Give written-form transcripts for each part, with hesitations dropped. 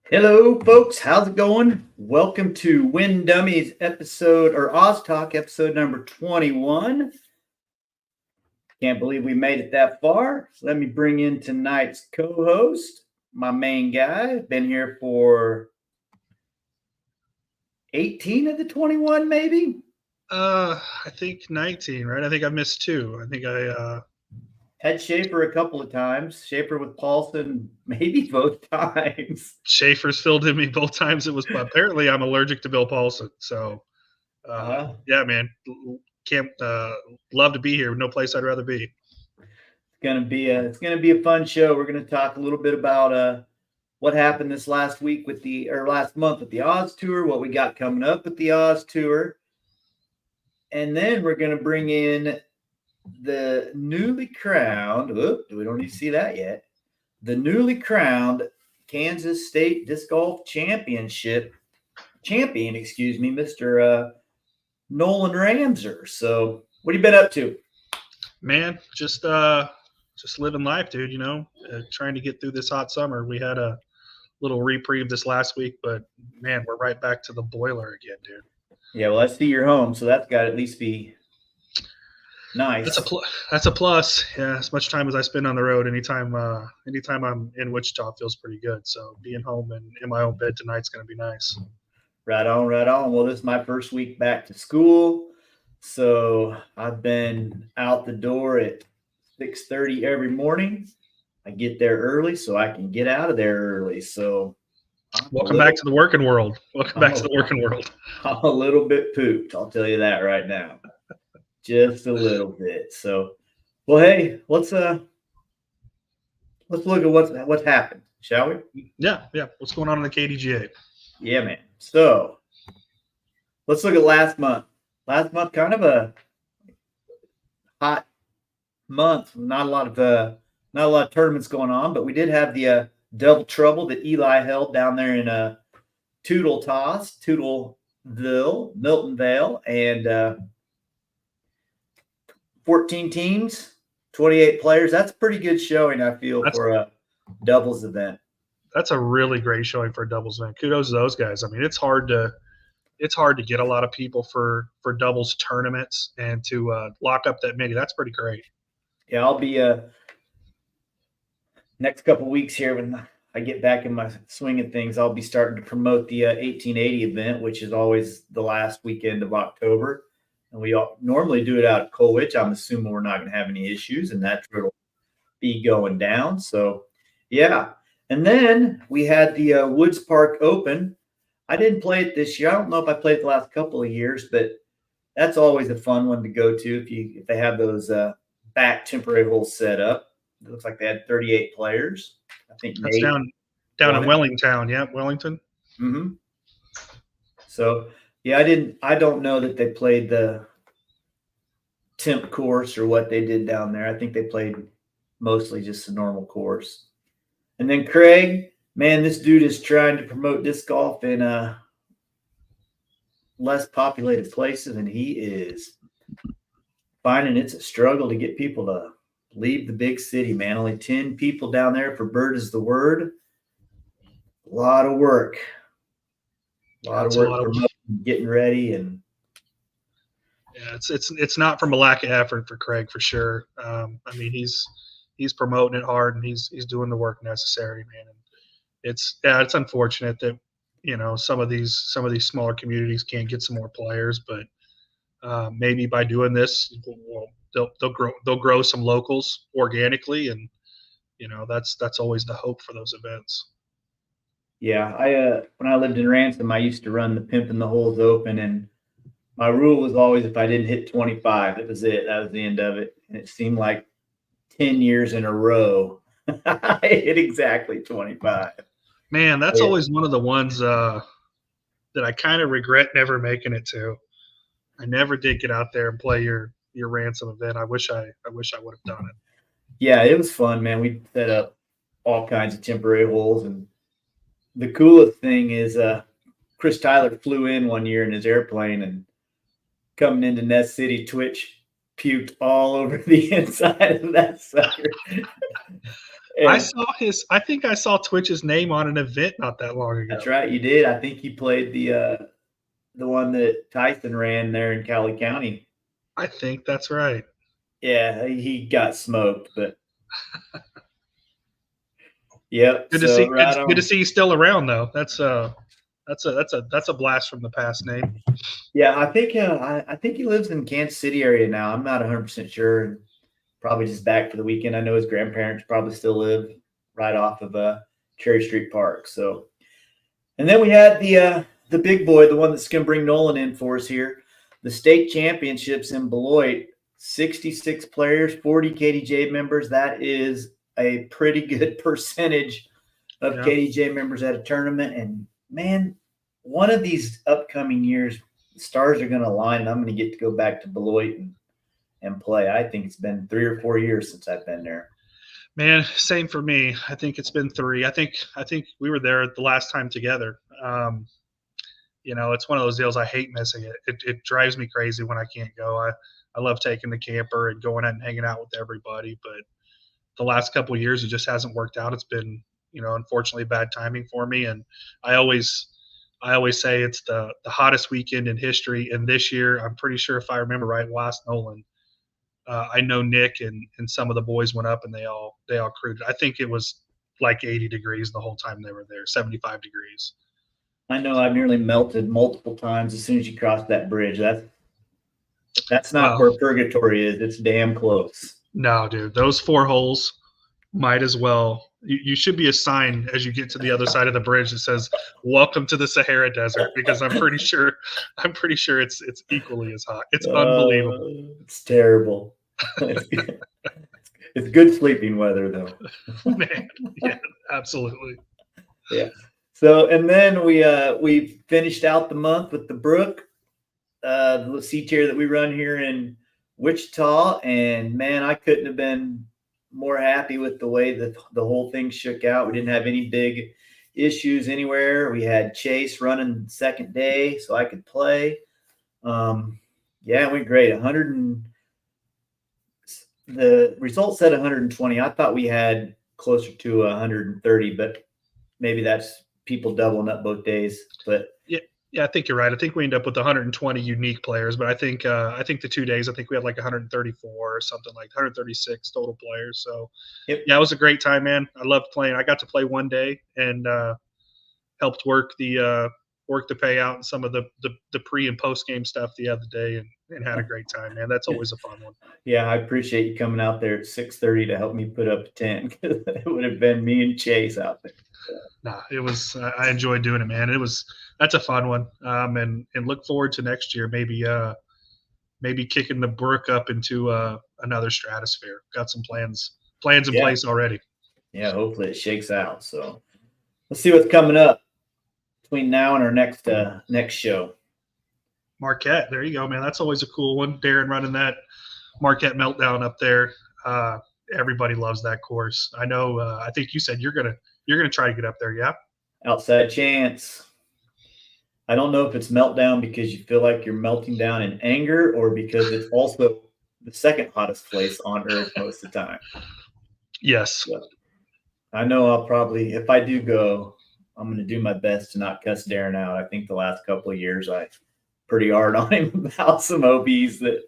Hello, folks. How's it going? Welcome to Win Dummies episode or Oz Talk episode number 21. Can't believe we made it that far. So let me bring in tonight's co-host, my main guy. Been here for 18 of the 21, maybe. I think 19, right? I think I missed two. I think I Had Schaefer a couple of times. Schaefer with Paulson, maybe both times. Schaefer's filled in me both times. It was apparently I'm allergic to Bill Paulson. So yeah, man, can't love to be here. No place I'd rather be. It's gonna be a fun show. We're gonna talk a little bit about what happened this last week last month with the Oz Tour, what we got coming up with the Oz Tour, and then we're gonna bring in the newly crowned. We don't need to see that yet. The newly crowned Kansas State Disc Golf champion, Mr. Nolan Ramser. So, what have you been up to? Man, just living life, dude. Trying to get through this hot summer. We had a little reprieve this last week, but man, we're right back to the boiler again, dude. Yeah, well, I see you're home, so that's got to at least be nice. That's a plus. Yeah, as much time as I spend on the road, anytime I'm in Wichita feels pretty good. So being home and in my own bed tonight's going to be nice. Right on, right on. Well, this is my first week back to school, so I've been out the door at 6:30 every morning. I get there early so I can get out of there early. So welcome back to the working world. Welcome back to the working world. I'm a little bit pooped, I'll tell you that right now. Just a little bit. So, well, hey, let's look at what's happened, shall we? Yeah. What's going on in the KDGA? Yeah, man. So let's look at last month. Last month, kind of a hot month. Not a lot of tournaments going on, but we did have the double trouble that Eli held down there in Miltonville, and 14 teams, 28 players. That's a pretty good showing, I feel, for a doubles event. That's a really great showing for a doubles event. Kudos to those guys. I mean, it's hard to get a lot of people for doubles tournaments and to lock up that many. That's pretty great. Yeah, I'll be next couple of weeks here when I get back in my swing of things. I'll be starting to promote the 1880 event, which is always the last weekend of October. And we normally do it out at Colwich. I'm assuming we're not going to have any issues, and that will be going down. So, yeah. And then we had the Woods Park Open. I didn't play it this year. I don't know if I played it the last couple of years, but that's always a fun one to go to if they have those back temporary holes set up. It looks like they had 38 players. I think that's down in Wellington. Yeah, Wellington. Mm-hmm. So, yeah, I don't know that they played the temp course or what they did down there. I think they played mostly just the normal course. And then Craig, man, this dude is trying to promote disc golf in less populated places, and he is finding it's a struggle to get people to leave the big city, man. Only 10 people down there for Bird is the Word. A lot of work. A lot of work for getting ready, and yeah, it's not from a lack of effort for Craig for sure. I mean, he's promoting it hard and he's doing the work necessary, man. And it's unfortunate that some of these smaller communities can't get some more players, but maybe by doing this, they'll grow some locals organically, and that's always the hope for those events. Yeah, when I lived in Ransom, I used to run the Pimpin' the Holes Open, and my rule was always if I didn't hit 25, that was it. That was the end of it. And it seemed like 10 years in a row, I hit exactly 25. Man, that's always one of the ones that I kind of regret never making it to. I never did get out there and play your Ransom event. I wish I would have done it. Yeah, it was fun, man. We set up all kinds of temporary holes, and the coolest thing is Chris Tyler flew in one year in his airplane, and coming into Nest City, Twitch puked all over the inside of that sucker. And I think I saw Twitch's name on an event not that long ago. that's right, you did. I think he played the one that Tyson ran there in Cowley County. I think that's right. Yeah, he got smoked, but yep. Good to So see. right Good to on. see he's still around though. That's a blast from the past name. Yeah, I think he lives in Kansas City area now. I'm not 100% sure. Probably just back for the weekend. I know his grandparents probably still live right off of Cherry Street Park. So, and then we had the big boy, the one that's going to bring Nolan in for us here, the state championships in Beloit. 66 players, 40 KDJ members. That is a pretty good percentage of KDJ members at a tournament. And man, one of these upcoming years, the stars are going to align, and I'm going to get to go back to Beloit and play. I think it's been 3 or 4 years since I've been there. Man, same for me. I think it's been 3. I think we were there the last time together. It's one of those deals. I hate missing it. It drives me crazy when I can't go. I love taking the camper and going out and hanging out with everybody, but the last couple of years it just hasn't worked out. It's been, unfortunately bad timing for me. And I always say it's the hottest weekend in history. And this year, I'm pretty sure if I remember right, last Nolan, I know Nick and some of the boys went up and they all crewed. I think it was like 80 degrees the whole time they were there, 75 degrees. I know I've nearly melted multiple times as soon as you cross that bridge. That's not where purgatory is. It's damn close. No, dude, those 4 holes might as well. You should be a sign as you get to the other side of the bridge that says "Welcome to the Sahara Desert," because I'm pretty sure it's equally as hot. It's unbelievable. It's terrible. It's good sleeping weather though. Man, yeah, absolutely. Yeah. So and then we finished out the month with the Brook, the C tier that we run here in Wichita, and man, I couldn't have been more happy with the way that the whole thing shook out. We didn't have any big issues anywhere. We had Chase running the second day, so I could play. It went great. The result said 120. I thought we had closer to 130, but maybe that's people doubling up both days. But yeah, I think you're right. I think we ended up with 120 unique players, but I think the 2 days, I think we had like 134 or something, like 136 total players. So yep. Yeah, it was a great time, man. I loved playing. I got to play one day and helped work the payout and some of the pre and post game stuff the other day, and had a great time, man. That's always a fun one. Yeah, I appreciate you coming out there at 6:30 to help me put up a tent, because it would have been me and Chase out there. Nah, it was. I enjoyed doing it, man. That's a fun one, and look forward to next year. Maybe kicking the Brook up into another stratosphere. Got some plans in place already. Yeah, hopefully it shakes out. So let's see what's coming up between now and our next show. Marquette, there you go, man. That's always a cool one. Darren running that Marquette Meltdown up there. Everybody loves that course. I know. I think you said you're gonna try to get up there, yeah? Outside chance. I don't know if it's Meltdown because you feel like you're melting down in anger, or because it's also the second hottest place on earth most of the time. Yes. So, I know I'll probably, if I do go, I'm going to do my best to not cuss Darren out. I think the last couple of years I pretty hard on him about some OBs that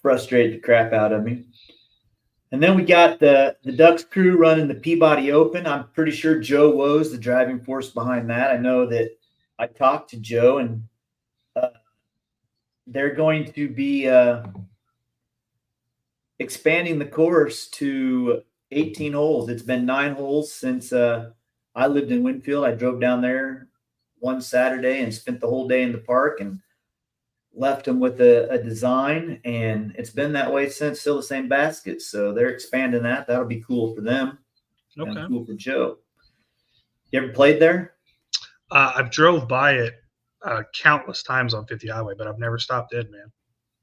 frustrate the crap out of me. And then we got the Ducks crew running the Peabody Open. I'm pretty sure Joe Woe's the driving force behind that. I know that I talked to Joe, and they're going to be expanding the course to 18 holes. It's been 9 holes since I lived in Winfield. I drove down there one Saturday and spent the whole day in the park and left them with a design, and it's been that way since. Still the same baskets, so they're expanding that. That'll be cool for them. Okay. And cool for Joe. You ever played there? I've drove by it countless times on 50 Highway, but I've never stopped in, man.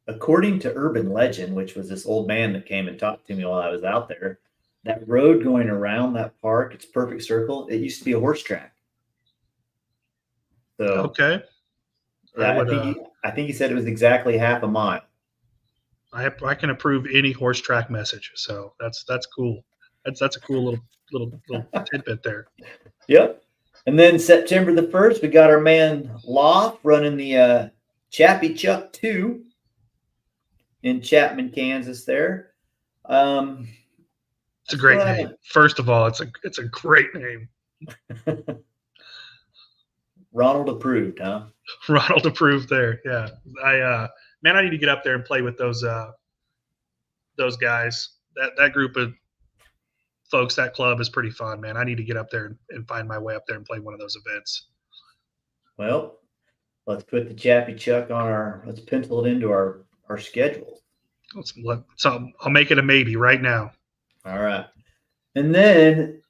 According to urban legend, which was this old man that came and talked to me while I was out there, that road going around that park, it's a perfect circle. It used to be a horse track. So okay. Yeah, I think he said it was exactly half a mile. I can approve any horse track message, so that's cool. That's a cool little tidbit there. Yep. And then September the 1st, we got our man Loft running the Chappie Chuck 2 in Chapman, Kansas there. It's a great name. First of all, it's a great name. Ronald approved, huh? Ronald approved there. Yeah. I need to get up there and play with those guys. That group of folks, that club is pretty fun, man. I need to get up there and find my way up there and play one of those events. Well, let's put the Chappie Chuck on let's pencil it into our schedule. So I'll make it a maybe right now. All right. And then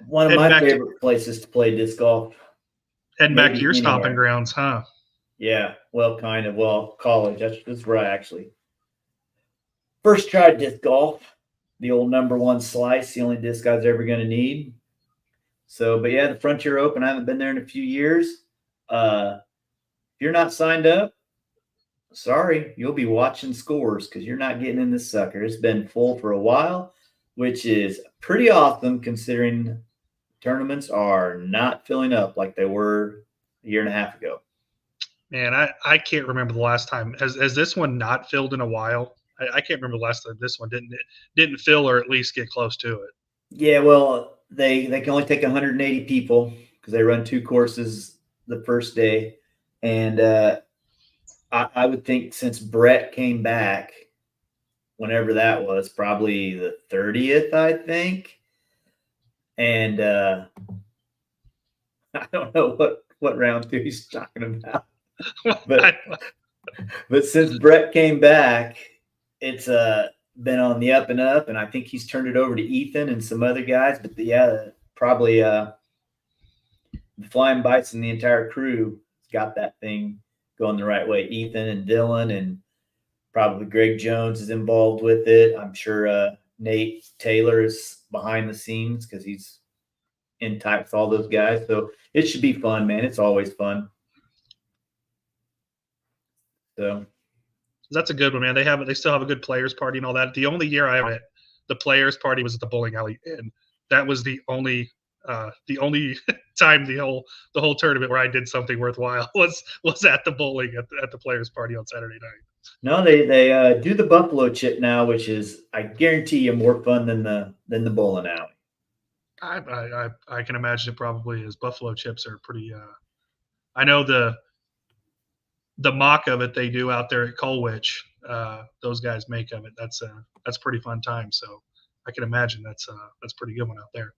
one of my favorite places to play disc golf. Heading back to your stomping grounds, huh? Yeah. Well, kind of. Well, college. That's where I actually first tried disc golf. The old #1 slice, the only disc I was ever going to need. So, but yeah, the Frontier Open, I haven't been there in a few years. If you're not signed up, sorry, you'll be watching scores because you're not getting in this sucker. It's been full for a while, which is pretty awesome considering tournaments are not filling up like they were a year and a half ago. Man, I can't remember the last time. Has this one not filled in a while? I can't remember the last time this one didn't fill or at least get close to it. Yeah, well, they can only take 180 people because they run 2 courses the first day. And I would think since Brett came back, whenever that was, probably the 30th, I think. And I don't know what round 2 he's talking about. But since Brett came back, it's been on the up and up, and I think he's turned it over to Ethan and some other guys. But probably the Flying Bites and the entire crew got that thing going the right way. Ethan and Dylan and probably Greg Jones is involved with it. I'm sure Nate Taylor is behind the scenes because he's in tight with all those guys. So it should be fun, man. It's always fun. So that's a good one, man. They still have a good players party and all that. The only year I went, the players party was at the bowling alley, and that was the only time the whole tournament where I did something worthwhile was at the bowling at the players party on Saturday night. No, they do the buffalo chip now, which is, I guarantee you, more fun than the bowling alley. I can imagine it probably is. Buffalo chips are pretty. I know the mock of it they do out there at Colwich, those guys make of it. That's pretty fun time. So I can imagine that's pretty good one out there.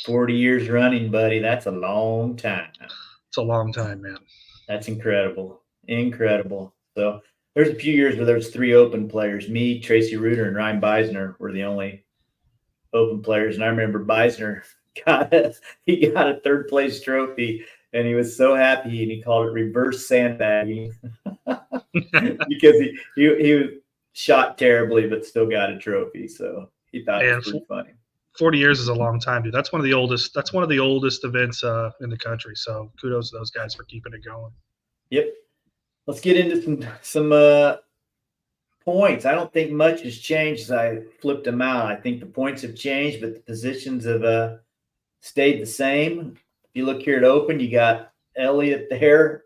40 years running, buddy. That's a long time. It's a long time, man. That's incredible. Incredible. So there's a few years where there's 3 open players. Me, Tracy Reuter, and Ryan Beisner were the only open players. And I remember Beisner got a 3rd place trophy. And he was so happy, and he called it reverse sandbagging because he shot terribly, but still got a trophy. So he thought it was pretty funny. 40 years is a long time, dude. That's one of the oldest events in the country. So kudos to those guys for keeping it going. Yep. Let's get into some points. I don't think much has changed as I flipped them out. I think the points have changed, but the positions have stayed the same. If you look here at Open, you got Elliott there,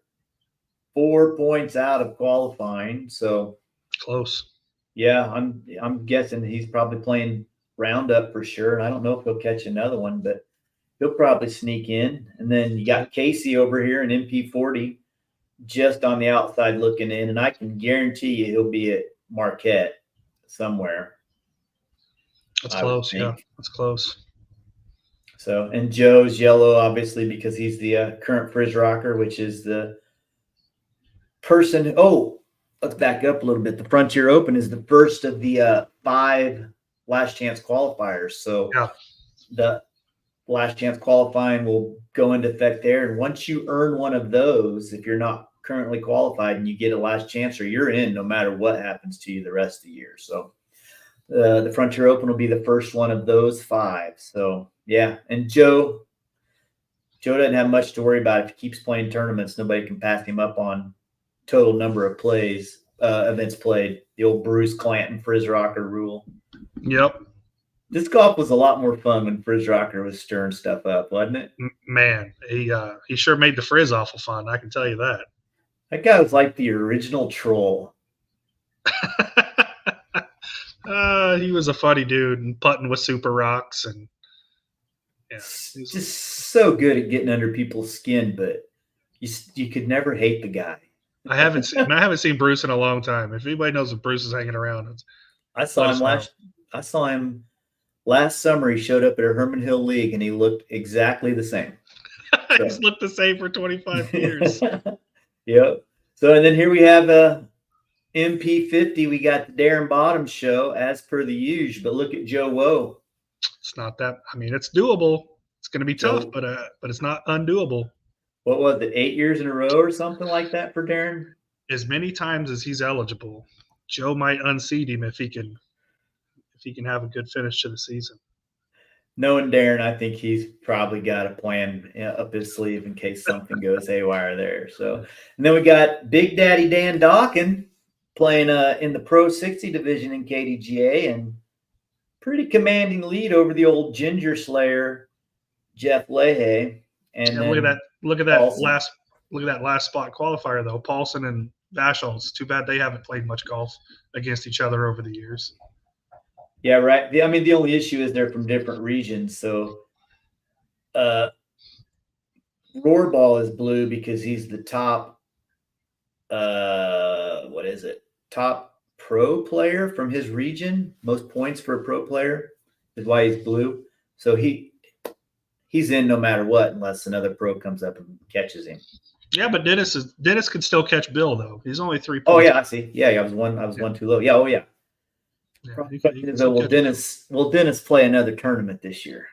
4 points out of qualifying. So close. Yeah, I'm guessing he's probably playing Roundup for sure. And I don't know if he'll catch another one, but he'll probably sneak in. And then you got Casey over here in MP40 just on the outside looking in. And I can guarantee you he'll be at Marquette somewhere. That's close. Yeah, that's close. So, and Joe's yellow, obviously, because he's the current Frizz Rocker, which is the person. Oh, let's back up a little bit. The Frontier Open is the first of the 5 last chance qualifiers. So the last chance qualifying will go into effect there. And once you earn one of those, if you're not currently qualified and you get a last chance, or you're in no matter what happens to you the rest of the year. So the Frontier Open will be the first one of those 5. So, yeah. And Joe doesn't have much to worry about. If he keeps playing tournaments, nobody can pass him up on total number of events played. The old Bruce Clanton Frizz Rocker rule. Yep. Disc golf was a lot more fun when Frizz Rocker was stirring stuff up, wasn't it? Man, he sure made the frizz awful fun. I can tell you that. That guy was like the original troll. He was a funny dude and putting with super rocks and Just so good at getting under people's skin, but you could never hate the guy. I haven't seen Bruce in a long time. If anybody knows if Bruce is hanging around, I saw him last summer. He showed up at a Herman Hill League and he looked exactly the same. He's looked the same for 25 years. Yep. So, and then here we have MP50. We got the Darren Bottom show as per the usual, but look at Joe Woe. It's not that. I mean, it's doable. It's going to be tough, but it's not undoable. What was it, 8 years in a row or something like that for Darren? As many times as he's eligible, Joe might unseat him if he can have a good finish to the season. Knowing Darren, I think he's probably got a plan up his sleeve in case something goes haywire there. So, and then we got Big Daddy Dan Dawkin playing in the Pro 60 division in KDGA and pretty commanding lead over the old Ginger Slayer, Jeff Leahy. And look at that last spot qualifier though. Paulson and Vachon. It's too bad they haven't played much golf against each other over the years. Yeah, right. I mean, the only issue is they're from different regions. So Roarball is blue because he's the top top pro player from his region. Most points for a pro player is why he's blue. So he's in no matter what, unless another pro comes up and catches him. Yeah, but Dennis could still catch Bill though. He's only 3 points. Oh yeah, I see. Yeah, I was one too low. Yeah, oh yeah. Will Dennis play another tournament this year?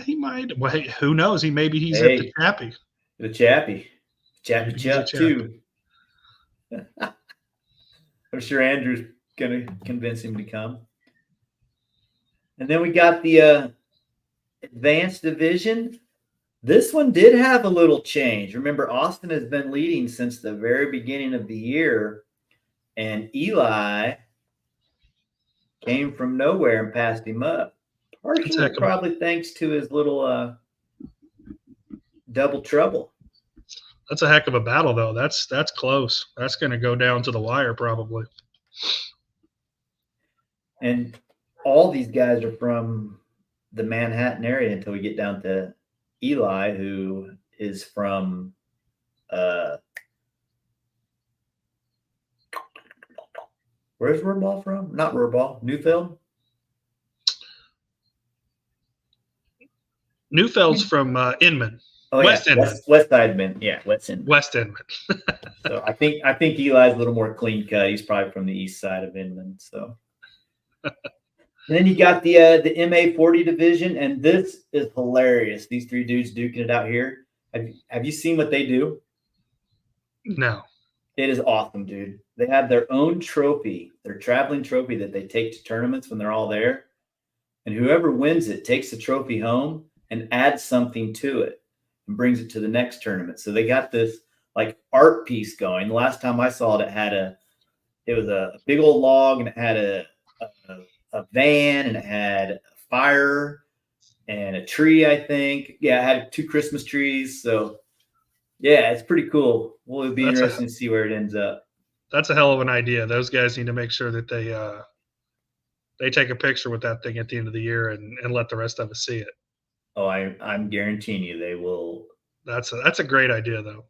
He might. Well, hey, who knows? Maybe he's at the Chappie. The Chappie Chuck too. I'm sure Andrew's gonna convince him to come. And then we got the advanced division. This one did have a little change. Remember, Austin has been leading since the very beginning of the year, and Eli came from nowhere and passed him up. Partially probably thanks to his little double trouble. That's a heck of a battle, though. That's close. That's going to go down to the wire probably. And all these guys are from the Manhattan area until we get down to Eli, who is from where's Roarball from? Not Roarball, Newfield? Newfield's from Inman. Oh, West yeah. Inman. West Inman. Yeah, West Inman. West Inman. So I think Eli's a little more clean cut. He's probably from the east side of Inman. So and then you got the MA40 division, and this is hilarious. These three dudes duking it out here. Have you seen what they do? No. It is awesome, dude. They have their own trophy, their traveling trophy that they take to tournaments when they're all there. And whoever wins it takes the trophy home and adds something to it and brings it to the next tournament. So they got this like art piece going. The last time I saw it, it was a big old log, and it had a van, and it had a fire and a tree, I think. Yeah, it had 2 Christmas trees. So yeah, it's pretty cool. Well, it'd be interesting to see where it ends up. That's a hell of an idea. Those guys need to make sure that they take a picture with that thing at the end of the year and let the rest of us see it. Oh, I'm guaranteeing you they will. That's a great idea, though.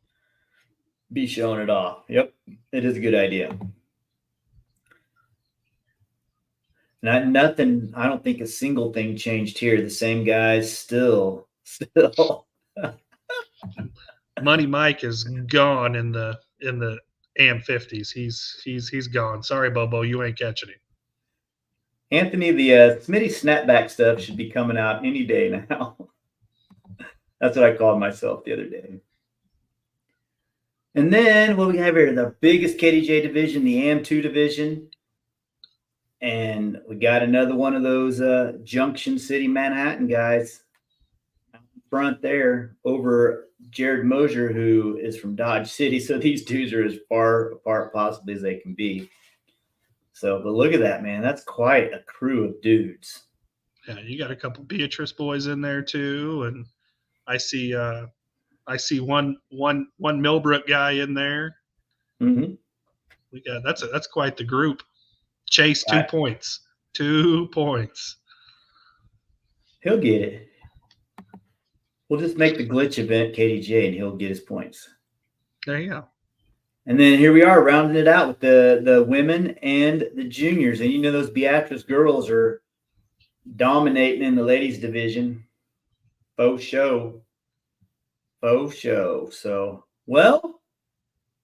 Be showing it off. Yep, it is a good idea. Nothing. I don't think a single thing changed here. The same guys still. Money Mike is gone in the AM50s. He's gone. Sorry, Bobo, you ain't catching him. Anthony, the Smitty snapback stuff should be coming out any day now. That's what I called myself the other day. And then what we have here, the biggest KDJ division, the AM2 division. And we got another one of those Junction City, Manhattan guys out in front there over Jared Mosier, who is from Dodge City. So these dudes are as far apart possibly as they can be. So, but look at that, man. That's quite a crew of dudes. Yeah, you got a couple Beatrice boys in there too, and I see one Millbrook guy in there. Mm-hmm. We got that's quite the group. Chase 2 points. 2 points. He'll get it. We'll just make the glitch event KDGA and he'll get his points. There you go. And then here we are rounding it out with the women and the juniors. And you know those Beatrice girls are dominating in the ladies division. Faux show. Faux show. So, well,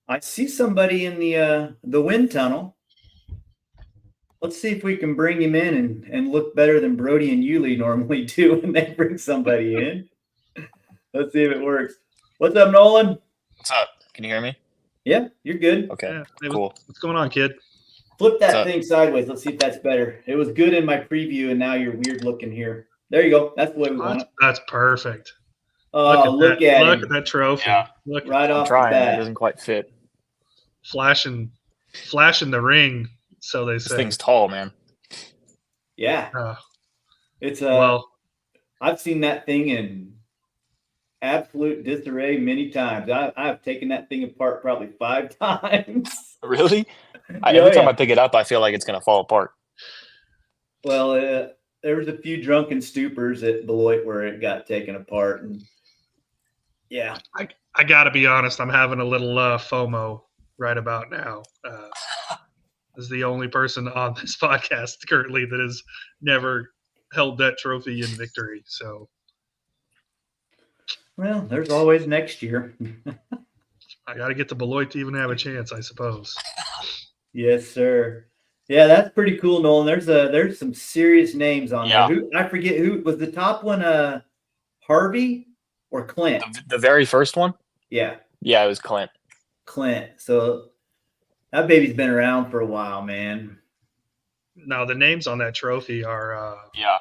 I see somebody in the wind tunnel. Let's see if we can bring him in and look better than Brody and Yuli normally do when they bring somebody in. Let's see if it works. What's up, Nolan? What's up? Can you hear me? Yeah, you're good. Okay, Yeah, hey, cool. What's going on, kid? Flip that thing sideways. Let's see if that's better. It was good in my preview, and now you're weird looking here. There you go. That's the way we want it. That's perfect. Oh, look at that trophy. Yeah. Look right off the Trying. It bat. doesn't quite fit. flashing the ring, so they This say. thing's tall, man. Yeah, it's well, I've seen that thing in absolute disarray many times. I've taken that thing apart probably 5 times. Really? Oh, Every time yeah. I pick it up, I feel like it's gonna fall apart. Well, there was a few drunken stupors at Beloit where it got taken apart, and yeah, I got to be honest. I'm having a little FOMO right about now. As the only person on this podcast currently that has never held that trophy in victory. So, well, there's always next year. I got to get to Beloit to even have a chance, I suppose. Yes, sir. Yeah, that's pretty cool, Nolan. There's some serious names on Yeah. there. I forget who was the top one. Harvey or Clint? The very first one? Yeah, Yeah, it was Clint. Clint. So that baby's been around for a while, man. Now, the names on that trophy are Yeah.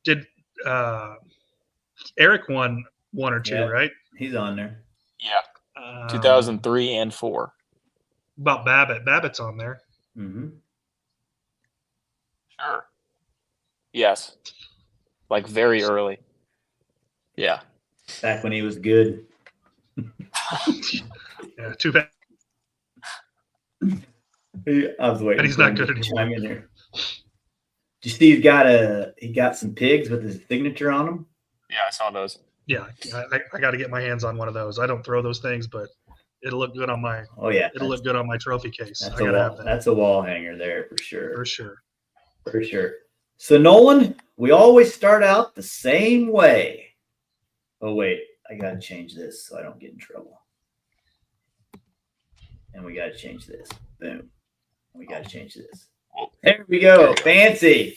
did Eric won 1 or 2, Yeah. right? He's on there. Yeah. 2003 and 4. About Babbitt. Babbitt's on there. Mm-hmm. Sure. Yes. Like very early. Yeah. Back when he was good. Yeah, too bad. I was waiting. And he's for not him good to anymore. chime in there. Do you see he got some pigs with his signature on them? Yeah, I saw those. Yeah, I got to get my hands on one of those. I don't throw those things, but it'll look good on my Oh yeah, look good on my trophy case. that's I a gotta wall. have that That's a wall hanger there for sure. for sure. For sure. So Nolan, we always start out the same way. Oh wait, I gotta change this so I don't get in trouble. And we gotta change this. Boom. We gotta change this. There we go. There you go. Fancy.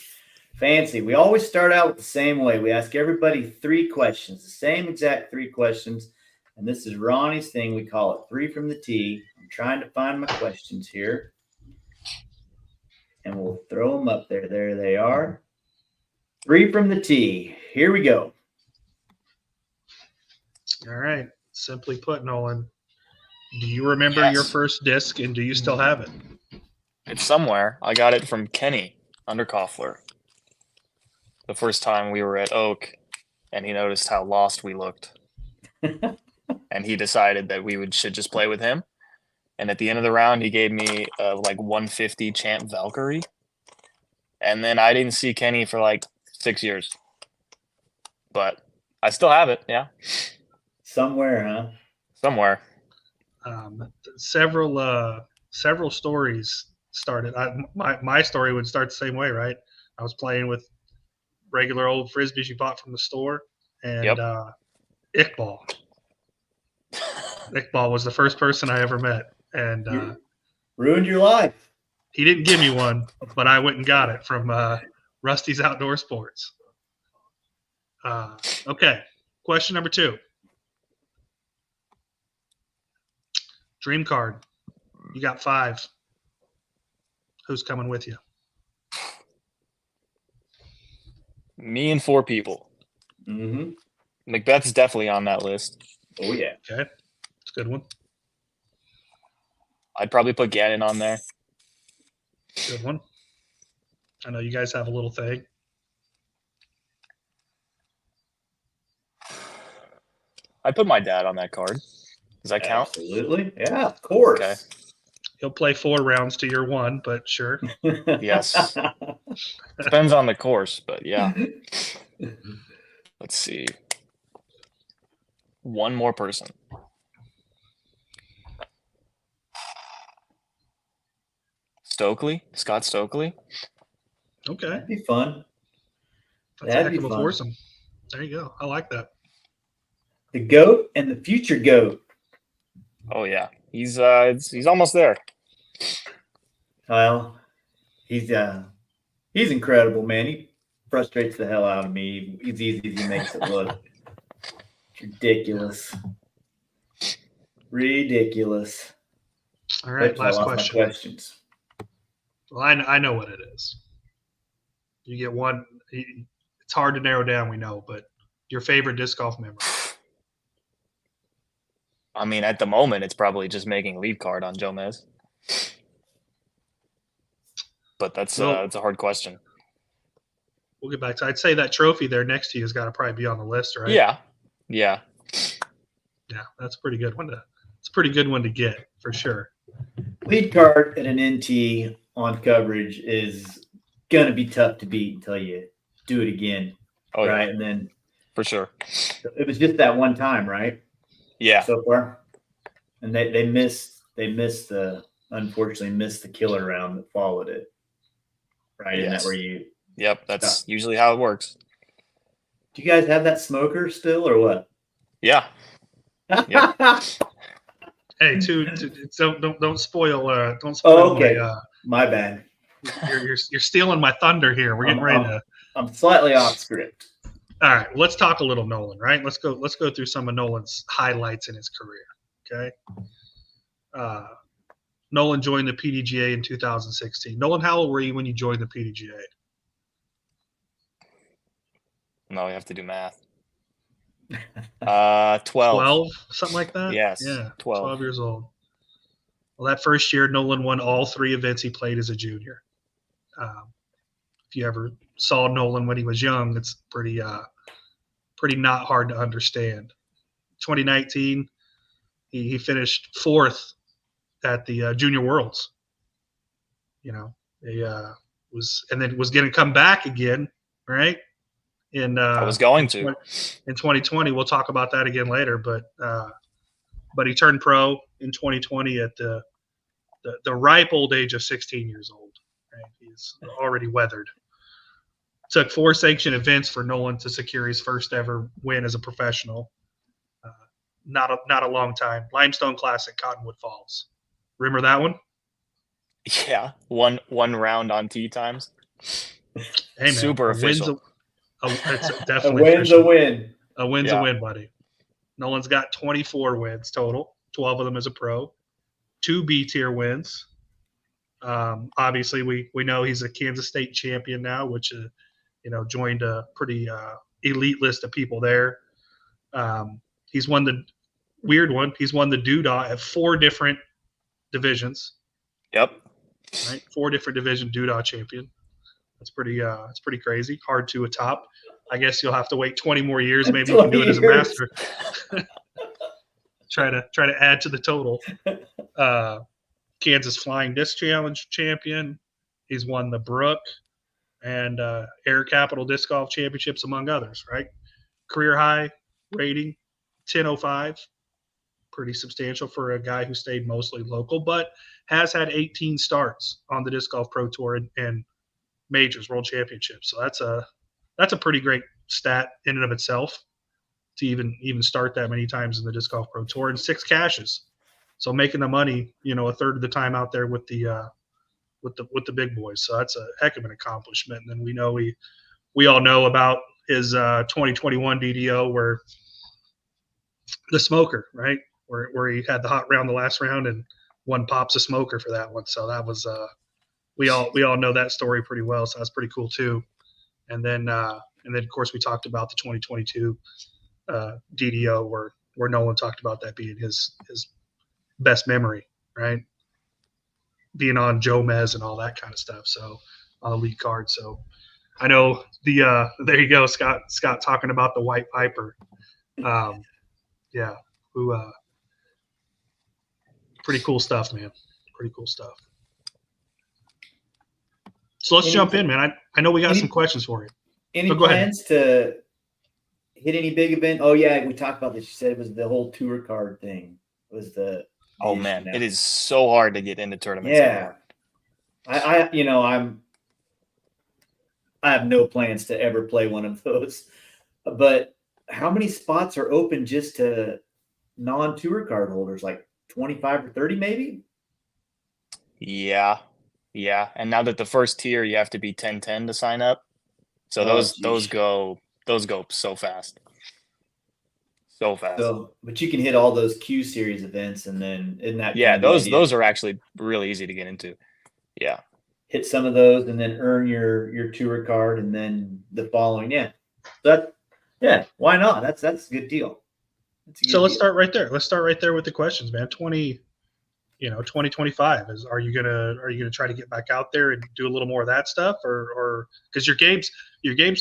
Fancy. We always start out with the same way. We ask everybody 3 questions, the same exact 3 questions. And this is Ronnie's thing. We call it 3 from the tee. I'm trying to find my questions here. And we'll throw them up there. There they are. 3 from the tee. Here we go. All right. Simply put, Nolan, do you remember Yes. your first disc, and do you still have it? It's somewhere. I got it from Kenny Underkoffler. The first time we were at Oak, and he noticed how lost we looked. And he decided that should just play with him. And at the end of the round, he gave me like 150 Champ Valkyrie. And then I didn't see Kenny for like 6 years. But I still have it, yeah. Somewhere, huh? Somewhere. Several stories started. My story would start the same way, right? I was playing with regular old frisbees you bought from the store, and Yep. Iqbal. Iqbal was the first person I ever met, and You ruined your life. he didn't give me one, but I went and got it from Rusty's Outdoor Sports. Okay, question number 2. Dream card. You got 5. Who's coming with you? Me and 4 people. Mm-hmm. Macbeth's definitely on that list. Oh, yeah. Okay, it's a good one. I'd probably put Ganon on there. Good one. I know you guys have a little thing. I put my dad on that card. Does that count? Absolutely. Yeah, of course. Okay. He'll play 4 rounds to your 1, but sure. Yes. Depends on the course, but yeah. Let's see. One more person. Scott Stokely. Okay. That'd be fun. That's a That'd heck be of a fun. foursome. There you go. I like that. The GOAT and the future GOAT. Oh yeah, he's almost there. Well, he's incredible, man. He frustrates the hell out of me. He's easy as he makes it look. It's ridiculous. Ridiculous. All right, Oops, I last lost my question. questions. Well, I know what it is. You get one. It's hard to narrow down, we know, but your favorite disc golf memory. I mean, at the moment, it's probably just making lead card on Jomez. But that's a hard question. We'll get back to. I'd say that trophy there next to you has got to probably be on the list, right? Yeah. Yeah, that's a pretty good one it's a pretty good one to get for sure. Lead card at an NT on coverage is gonna be tough to beat until you do it again. Oh, right? yeah. And then For sure. it was just that one time, right? Yeah. So far. And they unfortunately missed the killer round that followed it. Right. Isn't that Yes. where you Yep. That's usually how it works. do you guys have that smoker still or what? Yeah. Yep. Hey, don't spoil okay. My bad. You're stealing my thunder here. We're getting ready to. I'm slightly off script. All right, let's talk a little Nolan, right? Let's go through some of Nolan's highlights in his career. Okay. Nolan joined the PDGA in 2016. Nolan, how old were you when you joined the PDGA? No, we have to do math. 12. 12, something like that? Yes. Yeah. 12 years old. Well, that first year, Nolan won all 3 events he played as a junior. If you ever saw Nolan when he was young, it's pretty not hard to understand. 2019, he finished 4th at the Junior Worlds. You know, he was going to come back again, right? I was going to. In 2020. We'll talk about that again later, but he turned pro in 2020 at the ripe old age of 16 years old. Right? He's already weathered. Took 4 sanctioned events for Nolan to secure his first ever win as a professional. Not a long time. Limestone Classic, Cottonwood Falls. Remember that one? Yeah, one round on tee times. Hey man, super official. It's A definitely win's official. a win. A win's a win, buddy. Nolan's got 24 wins total, 12 of them as a pro, 2 B tier wins. Obviously, we know he's a Kansas State champion now, which joined a pretty elite list of people there. He's won the weird one. He's won the Doodah at 4 different divisions. Yep. Right, 4 different division Doodah champion. That's pretty crazy. Hard to atop. I guess you'll have to wait 20 more years. Maybe you can do it as a master. try to add to the total. Kansas Flying Disc Challenge champion. He's won the Brook and Air Capital Disc Golf Championships, among others. Right, career high rating 10.05. Pretty substantial for a guy who stayed mostly local, but has had 18 starts on the Disc Golf Pro Tour and majors, world championships. So that's a pretty great stat in and of itself to even start that many times in the Disc Golf Pro Tour, and 6 cashes. So making the money, a third of the time out there with the big boys. So that's a heck of an accomplishment. And then we all know about his 2021 DDO where the smoker, right? Where he had the hot round the last round and one pops a smoker for that one. So that was we all know that story pretty well. So that's pretty cool too. And then of course we talked about the 2022 DDO where Nolan talked about that being his best memory, right? Being on Jomez and all that kind of stuff. So on the lead card. So I know there you go, Scott talking about the White Piper. yeah, who pretty cool stuff, man. Pretty cool stuff. So let's jump in, man. I know we got some questions for you. Any go ahead. plans to hit any big event? Oh yeah, we talked about this. You said it was the whole tour card thing. Was the Oh issue man, now. it is so hard to get into tournaments. Yeah, I have no plans to ever play one of those. But how many spots are open just to non-tour card holders? Like 25 or 30, maybe? Yeah. And now that the first tier, you have to be 10-10 to sign up. So those go so fast. So fast. So, but you can hit all those Q series events, and then in that those are actually really easy to get into. Yeah. Hit some of those and then earn your tour card, and then the following. Why not? That's a good deal. So let's start right there. Let's start right there with the questions, man. 2025 is. Are you gonna try to get back out there and do a little more of that stuff, or because your game's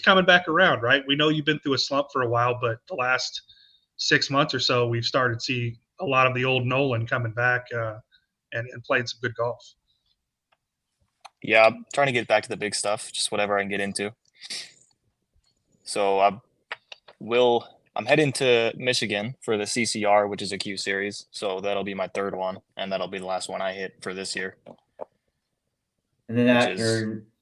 coming back around, right? We know you've been through a slump for a while, but the last 6 months or so, we've started to see a lot of the old Nolan coming back and playing some good golf. Yeah, I'm trying to get back to the big stuff, just whatever I can get into. So I'm heading to Michigan for the CCR, which is a Q series. So that'll be my third one, and that'll be the last one I hit for this year. And then that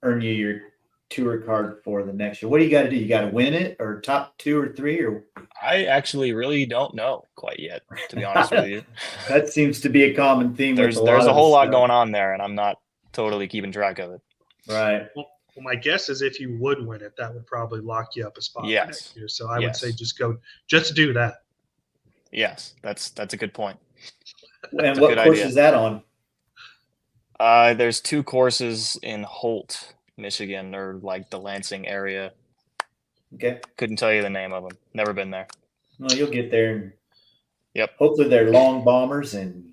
earn you your tour card for the next year. What do you got to do? You got to win it, or top 2 or 3, or I actually really don't know quite yet, to be honest with you. That seems to be a common theme. There's a whole lot going on there, and I'm not totally keeping track of it. Right. Well, my guess is if you would win it, that would probably lock you up a spot for next year. So I would say just do that. Yes, that's a good point. And what course is that on? There's 2 courses in Holt, Michigan, or like the Lansing area. Okay. Couldn't tell you the name of them. Never been there. Well, you'll get there. And yep. Hopefully they're long bombers and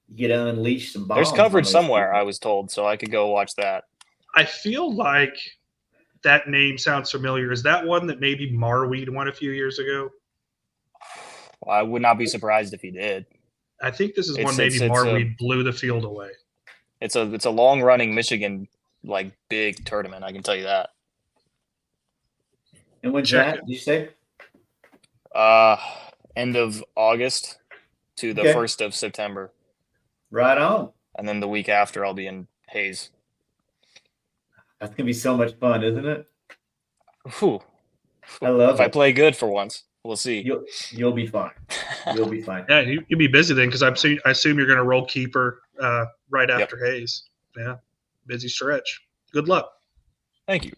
you get to unleash some bombs. There's coverage somewhere, I was told, so I could go watch that. I feel like that name sounds familiar. Is that one that maybe Marweed won a few years ago? Well, I would not be surprised if he did. I think this is one maybe Marweed blew the field away. It's a long running Michigan like big tournament, I can tell you that. And when's that, did you say? End of August to the 1st of September. Right on. And then the week after I'll be in Hayes. That's gonna be so much fun, isn't it? Whew. I love if I play good for once. We'll see. You'll be fine. You'll be fine. Yeah, you'll be busy then, because I assume you're going to roll keeper right after Hayes. Yeah, busy stretch. Good luck. Thank you.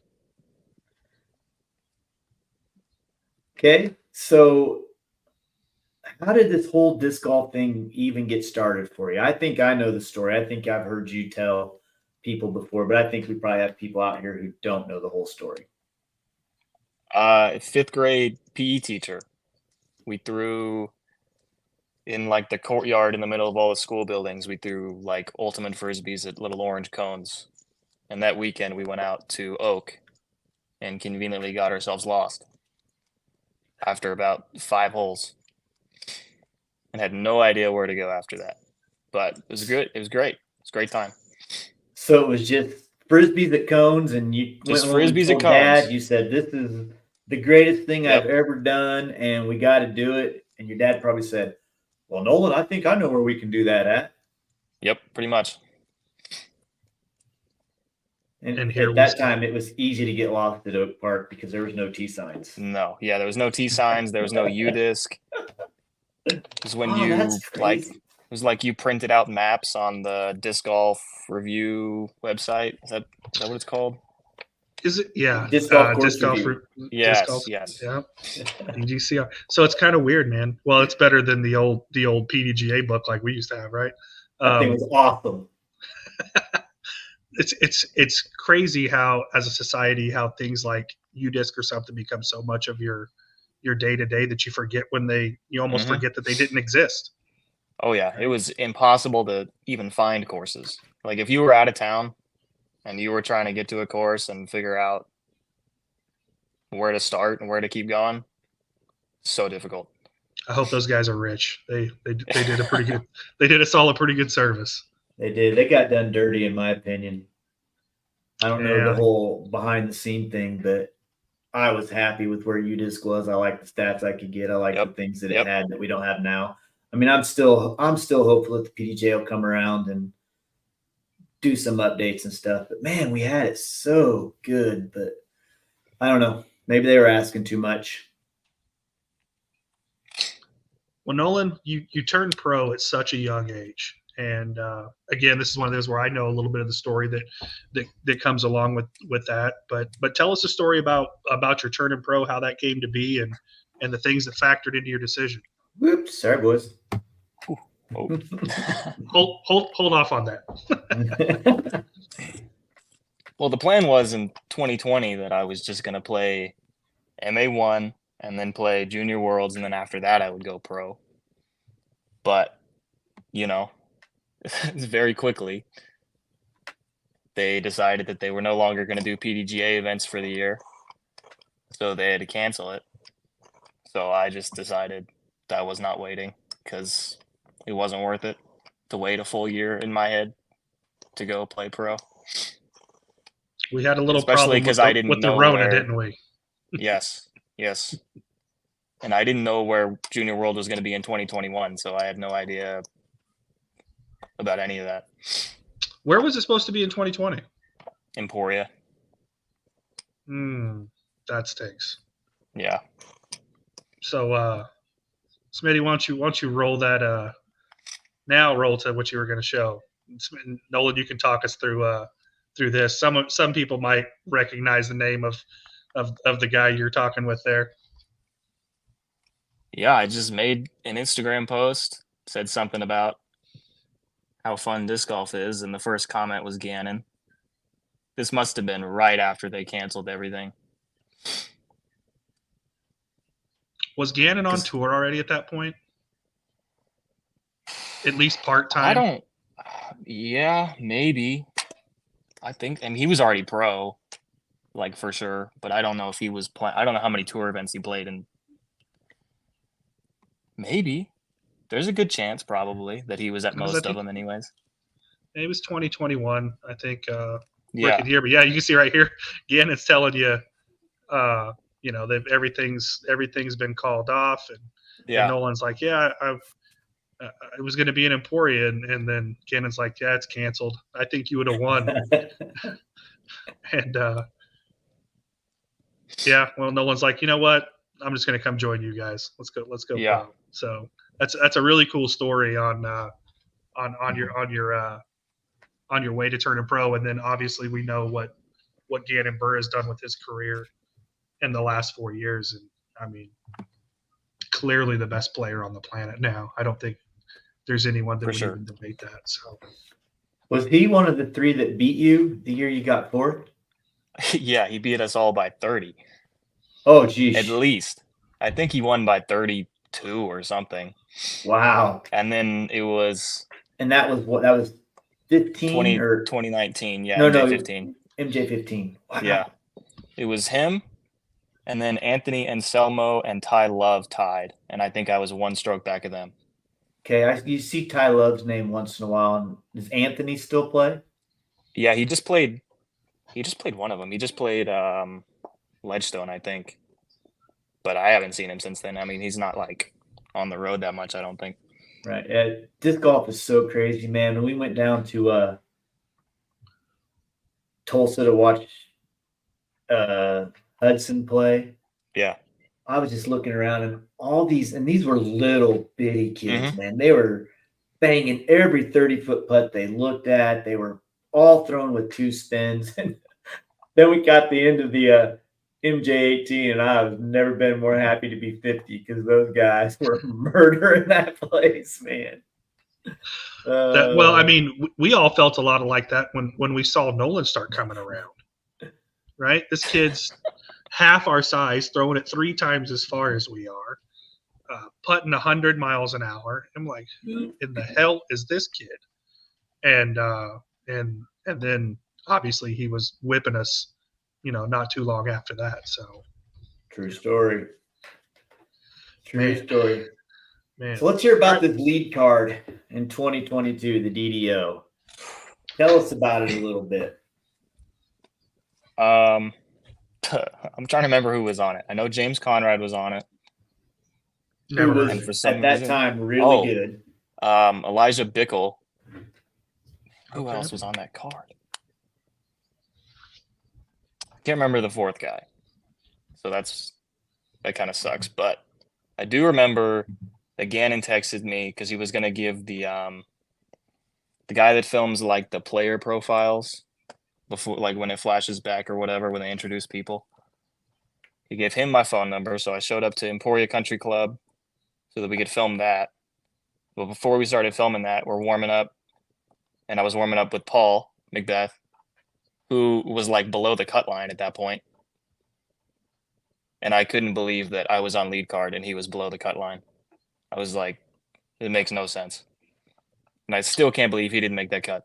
Okay, so how did this whole disc golf thing even get started for you? I think I know the story. I think I've heard you tell people before, but I think we probably have people out here who don't know the whole story. 5th grade PE teacher. We threw in like the courtyard in the middle of all the school buildings. We threw like ultimate frisbees at little orange cones. And that weekend we went out to Oak and conveniently got ourselves lost after about 5 holes and had no idea where to go after that. But it was good. It was great. It was a great time. So it was just frisbees at cones, and you just went frisbees at cones. Dad, you said, "This is the greatest thing I've ever done, and we got to do it." And your dad probably said, "Well, Nolan, I think I know where we can do that at." Yep, pretty much. And at that time, it was easy to get lost at Oak Park because there was no T signs. No, yeah, there was no T signs. There was no U-disc. It was when it was like you printed out maps on the Disc Golf Review website. Is that what it's called? Is it? Yeah. Disc Golf Yes. Yeah. DGCR. So it's kind of weird, man. Well, it's better than the old PDGA book like we used to have, right? That thing was awesome. It's crazy how, as a society, how things like U-disc or something become so much of your day to day that you forget you almost forget that they didn't exist. Oh yeah, it was impossible to even find courses. Like if you were out of town and you were trying to get to a course and figure out where to start and where to keep going, so difficult. I hope those guys are rich. They did a pretty good. They did us all a pretty good service. They did. They got done dirty, in my opinion. I don't know the Yeah. whole behind the scene thing, but I was happy with where UDisc was. I like the stats I could get. I like the things that it had that we don't have now. I mean, I'm still hopeful that the PDGA will come around and do some updates and stuff. But man, we had it so good. But I don't know. Maybe they were asking too much. Well, Nolan, you turned pro at such a young age, and again, this is one of those where I know a little bit of the story that comes along with that. But tell us a story about your turning pro, how that came to be, and the things that factored into your decision. Whoops, sorry, boys. Oh. Hold off on that. Well, the plan was in 2020 that I was just going to play MA1 and then play Junior Worlds, and then after that I would go pro. But, very quickly, they decided that they were no longer going to do PDGA events for the year, so they had to cancel it. So I just decided that I was not waiting because it wasn't worth it to wait a full year in my head to go play pro. We had a little Especially problem I didn't with the know Rona, where, didn't we? Yes. And I didn't know where Junior World was going to be in 2021, so I had no idea about any of that. Where was it supposed to be in 2020? Emporia. That stinks. Yeah. So, Smitty, why don't you roll that? Now roll to what you were going to show. Nolan, you can talk us through this. Some people might recognize the name of the guy you're talking with there. Yeah, I just made an Instagram post, said something about how fun disc golf is, and the first comment was Ganon. This must have been right after they canceled everything. Was Ganon on tour already at that point? At least part-time? Yeah, maybe. I mean, he was already pro, like for sure, but I don't know if he was playing. I don't know how many tour events he played in. Maybe. There's a good chance, probably, that he was at most of them anyways. It was 2021, I think. Yeah. Could hear, but yeah, you can see right here, Ganon's telling you, that everything's been called off, and Nolan's like, yeah, it was going to be in Emporia, and then Ganon's like, yeah, it's canceled. I think you would have won. And well, Nolan's like, you know what? I'm just going to come join you guys. Let's go. Yeah. Pro. So that's a really cool story on your way to turning pro, and then obviously we know what Ganon Burr has done with his career in the last 4 years, and I mean, clearly the best player on the planet now. I don't think there's anyone that would even debate that. So, was he one of the three that beat you the year you got fourth? Yeah, he beat us all by 30. Oh, geez. At least. I think he won by 32 or something. Wow. And then it was. And that was what? That was 15 or 2019? Yeah, no, MJ15. MJ15. Wow. Yeah, it was him, and then Anthony Anselmo and Ty Love tied, and I think I was one stroke back of them. Okay, you see Ty Love's name once in a while. And does Anthony still play? Yeah, he just played one of them. He just played Ledgestone, I think. But I haven't seen him since then. I mean, he's not like on the road that much, I don't think. Right. Disc golf is so crazy, man. When we went down to Tulsa to watch Hudson play. Yeah. I was just looking around, and these were little bitty kids, man. They were banging every 30-foot putt they looked at. They were all thrown with 2 spins. And then we got the end of the MJ18, and I've never been more happy to be 50 because those guys were murdering that place, man. Well, I mean, we all felt a lot like that when we saw Nolan start coming around, right? This kid's half our size, throwing it 3 times as far as we are, putting 100 miles an hour. I'm like, who in the hell is this kid? And then obviously he was whipping us, not too long after that. So true story. True story. Man. So let's hear about this lead card in 2022, the DDO. Tell us about it a little bit. I'm trying to remember who was on it. I know James Conrad was on it. Never Who heard was, of And it. for some at that reason- time, really Oh. good. Elijah Bickle. Who Okay. else was on that card? I can't remember the fourth guy. So that kind of sucks. But I do remember that Ganon texted me because he was gonna give the guy that films like the player profiles before, like when it flashes back or whatever when they introduce people. He gave him my phone number, so I showed up to Emporia Country Club so that we could film that. But before we started filming that, we're warming up, and I was warming up with Paul Macbeth, who was like below the cut line at that point. And I couldn't believe that I was on lead card and he was below the cut line. I was like, it makes no sense. And I still can't believe he didn't make that cut.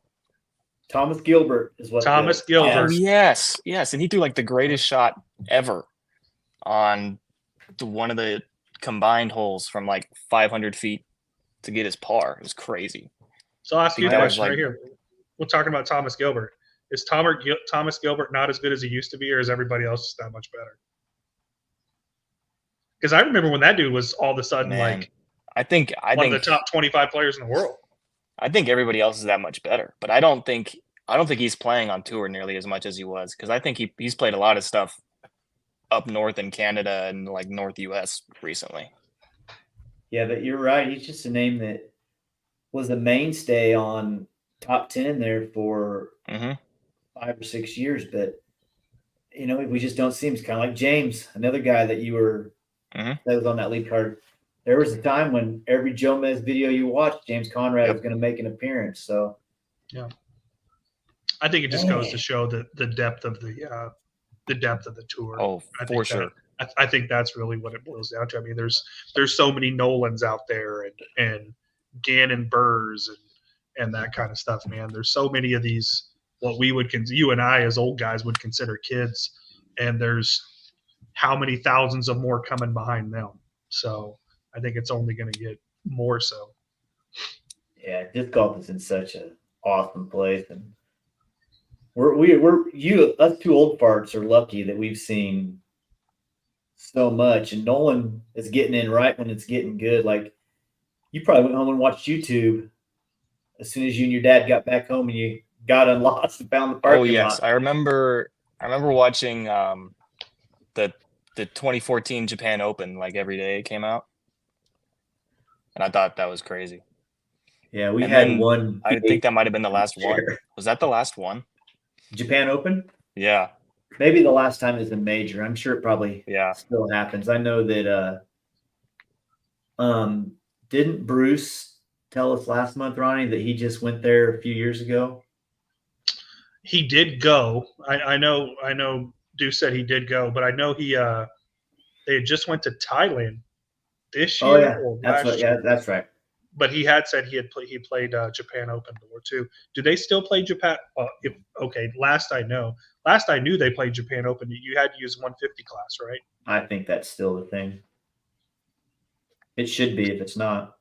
Thomas Gilbert is what. Thomas the- Gilbert. Oh, yes. And he threw like the greatest shot ever on one of the combined holes from like 500 feet to get his par. It was crazy. So I'll ask you a That was question like- right here. We're talking about Thomas Gilbert. Is Thomas Gilbert not as good as he used to be, or is everybody else just that much better? Because I remember when that dude was all of a sudden Man, like I think one of the top 25 players in the world. I think everybody else is that much better, but I don't think he's playing on tour nearly as much as he was, because I think he's played a lot of stuff up north in Canada and like North US recently. Yeah, but you're right. He's just a name that was a mainstay on top 10 there for Mm-hmm. 5 or 6 years. But, we just don't see him. It's kind of like James, another guy that you were Mhm. that was on that lead card. There was a time when every Joe Mez video you watched, James Conrad was going to make an appearance. So, I think it just goes to Man. show the depth of the depth of the tour. Oh, I for think sure. I think that's really what it boils down to. I mean, there's so many Nolans out there and Ganon Burrs and that kind of stuff, man. There's so many of these, what we would you and I as old guys would consider kids, and there's how many thousands of more coming behind them. So I think it's only going to get more so. yeah, disc golf is in such an awesome place. And us two old farts are lucky that we've seen so much. And Nolan is getting in right when it's getting good. Like, you probably went home and watched YouTube as soon as you and your dad got back home and you got unlost and found the parking Oh yes, lot. I remember watching the 2014 Japan Open like every day it came out, and I thought that was crazy. Yeah, we And had then one. I think that might have been the last one. Sure. Was that the last one? Japan Open. Yeah, Maybe the last time it was a major. I'm sure it probably yeah. still happens. I know that didn't Bruce tell us last month, Ronnie, that he just went there a few years ago? He did go. I know Deuce said he did go, but I know they had just went to Thailand this year Oh yeah, or that's last year. that's right. But he had said he played Japan Open before too. Do they still play Japan? Last I knew they played Japan Open. You had to use 150 class, right? I think that's still the thing. It should be if it's not.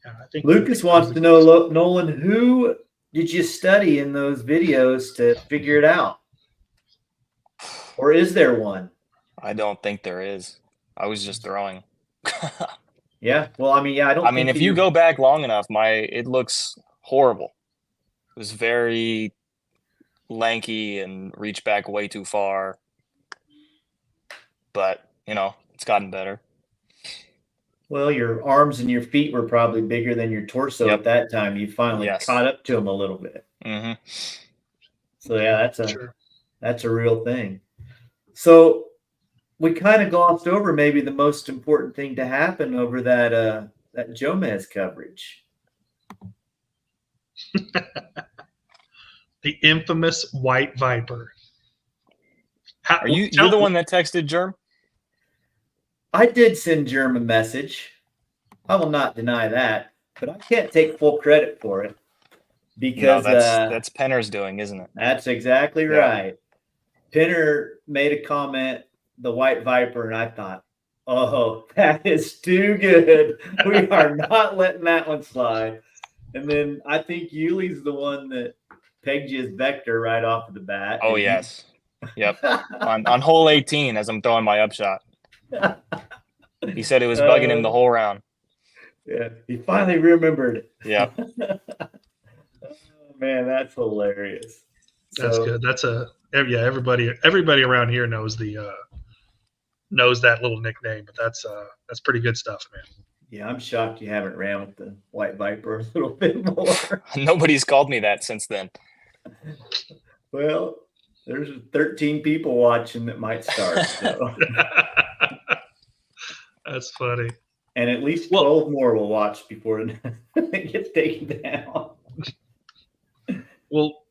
Yeah, I think Lucas wants to know, Nolan, who did you study in those videos to figure it out? Or is there one? I don't think there is. I was just throwing. Yeah. Well, I mean, yeah, I don't. I mean, if you go back long enough, it looks horrible. It was very lanky and reached back way too far. But it's gotten better. Well, your arms and your feet were probably bigger than your torso Yep. at that time. You finally Yes. caught up to them a little bit. Mm-hmm. So yeah, Sure. that's a real thing. So we kind of glossed over maybe the most important thing to happen over that Jomez coverage. The infamous White Viper. Are you're the one that texted Germ? I did send Germ a message. I will not deny that, but I can't take full credit for it because No, that's Penner's doing, isn't it? that's exactly Yeah. right. Pinner made a comment, the White Viper, and I thought, Oh, that is too good. We are not letting that one slide. And then I think Yuli's the one that pegged you as Vector right off of the bat. Oh yes, yep. On hole 18, as I'm throwing my upshot, he said it was bugging him the whole round. Yeah, he finally remembered. Yeah, Oh, man, that's hilarious. That's good. That's everybody around here knows knows that little nickname, but that's pretty good stuff, man. Yeah, I'm shocked you haven't ran with the White Viper a little bit more. nobody's called me that since then. Well, there's 13 people watching that might start. So. That's funny. And at least 12 more will watch before it gets taken down. Well,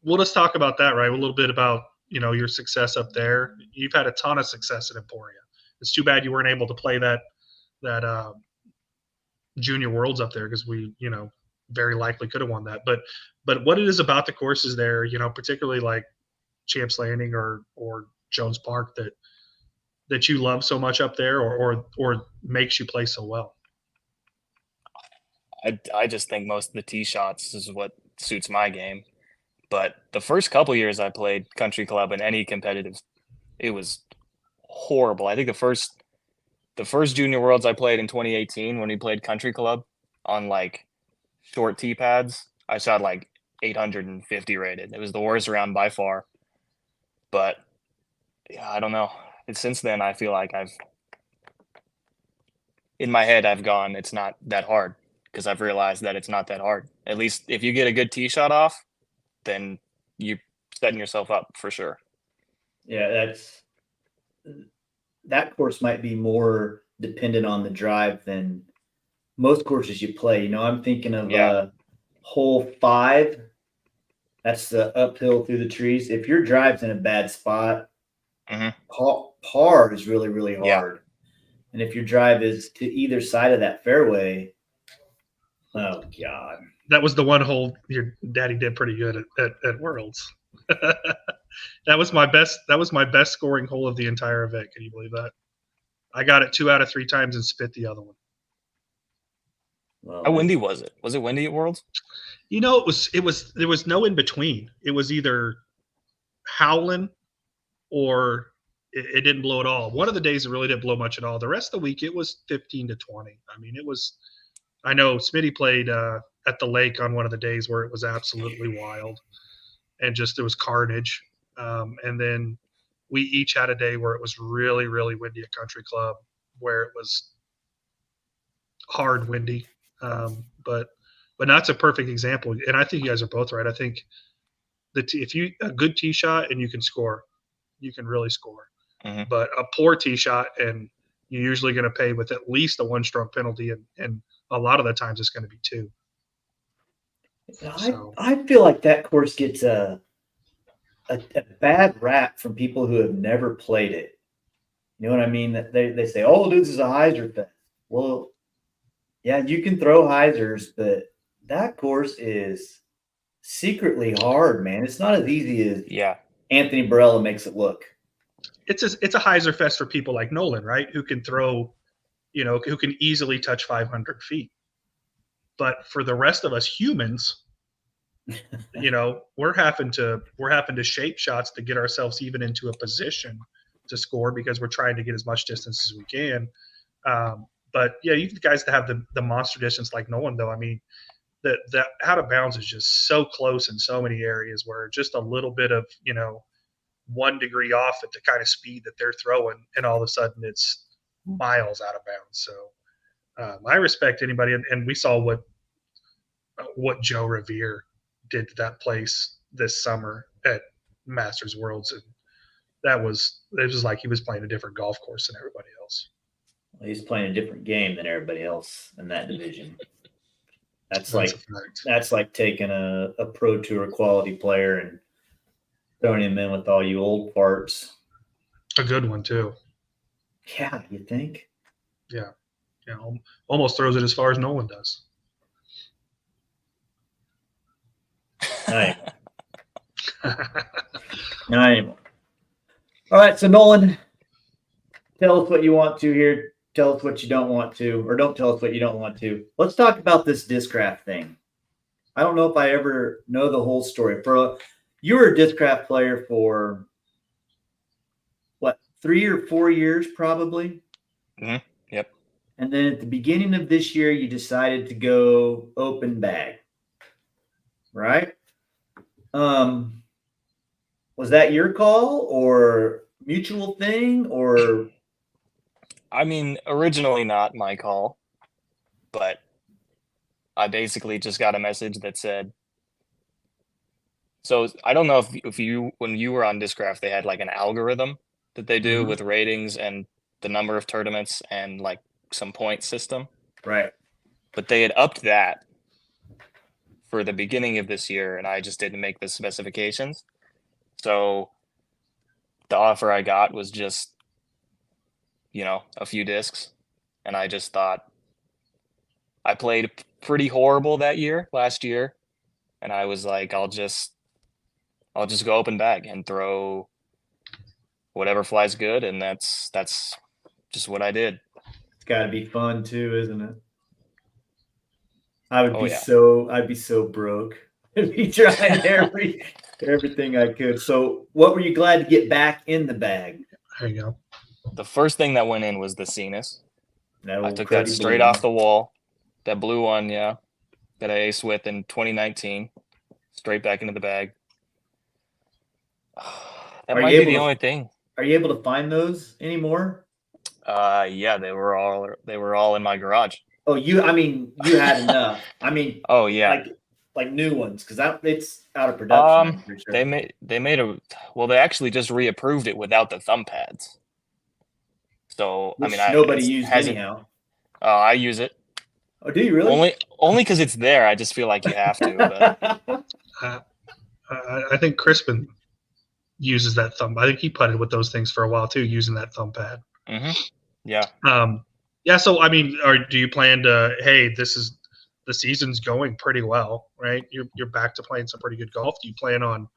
we'll just talk about that, right? A little bit about, your success up there. You've had a ton of success at Emporia. It's too bad you weren't able to play that Junior Worlds up there, because we, very likely could have won that. But what it is about the courses there, particularly like Champs Landing or Jones Park, that you love so much up there, or makes you play so well? I just think most of the tee shots is what suits my game. But the first couple years I played country club in any competitive, it was horrible. I think the first Junior Worlds I played in 2018, when we played country club on like short tee pads, I shot like 850 rated. It was the worst round by far. But yeah, I don't know. And since then, I feel like in my head, I've gone, it's not that hard, because I've realized that it's not that hard. At least if you get a good tee shot off, then you're setting yourself up for sure. Yeah, that course might be more dependent on the drive than most courses you play. I'm thinking of hole 5. That's the uphill through the trees. If your drive's in a bad spot, par is really, really hard. Yeah. And if your drive is to either side of that fairway, oh God. That was the one hole your daddy did pretty good at Worlds. That was my best scoring hole of the entire event. Can you believe that? I got it 2 out of 3 times and spit the other one. Well, how windy was it? Was it windy at Worlds? It was there was no in between. It was either howling or it didn't blow at all. One of the days it really didn't blow much at all. The rest of the week it was 15 to 20. I mean, it was. I know Smitty played at the lake on one of the days where it was absolutely wild, and just there was carnage. And then we each had a day where it was really, really windy at Country Club, where it was hard windy. But that's a perfect example. And I think you guys are both right. I think if you a good tee shot and you can score, you can really score. Mm-hmm. But a poor tee shot and you're usually going to pay with at least a 1-stroke penalty, and a lot of the times it's going to be 2. I feel like that course gets a bad rap from people who have never played it. You know what I mean? That they say, "Oh, this is a hyzer fest." Well, yeah, you can throw hyzers, but that course is secretly hard, man. It's not as easy as Anthony Barella makes it look. It's a hyzer fest for people like Nolan, right? Who can throw, who can easily touch 500 feet. But for the rest of us humans, we're having to shape shots to get ourselves even into a position to score, because we're trying to get as much distance as we can. But yeah, you guys to have the monster distance like Nolan, though. I mean, the out of bounds is just so close in so many areas where just a little bit of 1 degree off at the kind of speed that they're throwing, and all of a sudden it's miles out of bounds. So I respect anybody, and we saw what Joe Revere did to that place this summer at Masters Worlds, and it was like he was playing a different golf course than everybody else. Well, he's playing a different game than everybody else in that division. That's like taking a Pro Tour quality player and throwing him in with all you old farts. A good one too. Yeah, you think? Yeah. Almost throws it as far as Nolan does. Not anymore. All right, so Nolan, tell us what you want to here. Tell us what you don't want to, or don't tell us what you don't want to. Let's talk about this Discraft thing. I don't know if I ever know the whole story. You were a Discraft player for what, 3 or 4 years, probably? Mm-hmm. Yep. And then at the beginning of this year, you decided to go open bag, right? Was that your call or mutual thing, or? I mean, originally not my call, but I basically just got a message that said, so I don't know if you, when you were on Discraft, they had like an algorithm that they do with ratings and the number of tournaments and like some point system. Right. But they had upped that for the beginning of this year, and I just didn't make the specifications. So the offer I got was just, a few discs. And I just thought, I played pretty horrible last year. And I was like, I'll just go open bag and throw whatever flies good. And that's just what I did. It's got to be fun too, isn't it? I'd be so broke. I'd be trying everything I could. So what were you glad to get back in the bag? There you go. The first thing that went in was the Cenus. I took that straight blue off the wall. That blue one, yeah, that I aced with in 2019. Straight back into the bag. That might be the only thing. Are you able to find those anymore? Yeah, they were all in my garage. Oh, you had enough. I mean, oh yeah, like new ones, because it's out of production. I'm pretty sure. They actually just reapproved it without the thumb pads. So Which nobody used anyhow. I use it. Oh, do you really? Only because it's there. I just feel like you have to. But. I think Crispin uses that thumb. I think he putted with those things for a while too, using that thumb pad. Mm-hmm. Yeah. Yeah. So do you plan to? Hey, the season's going pretty well, right? You're back to playing some pretty good golf. Do you plan on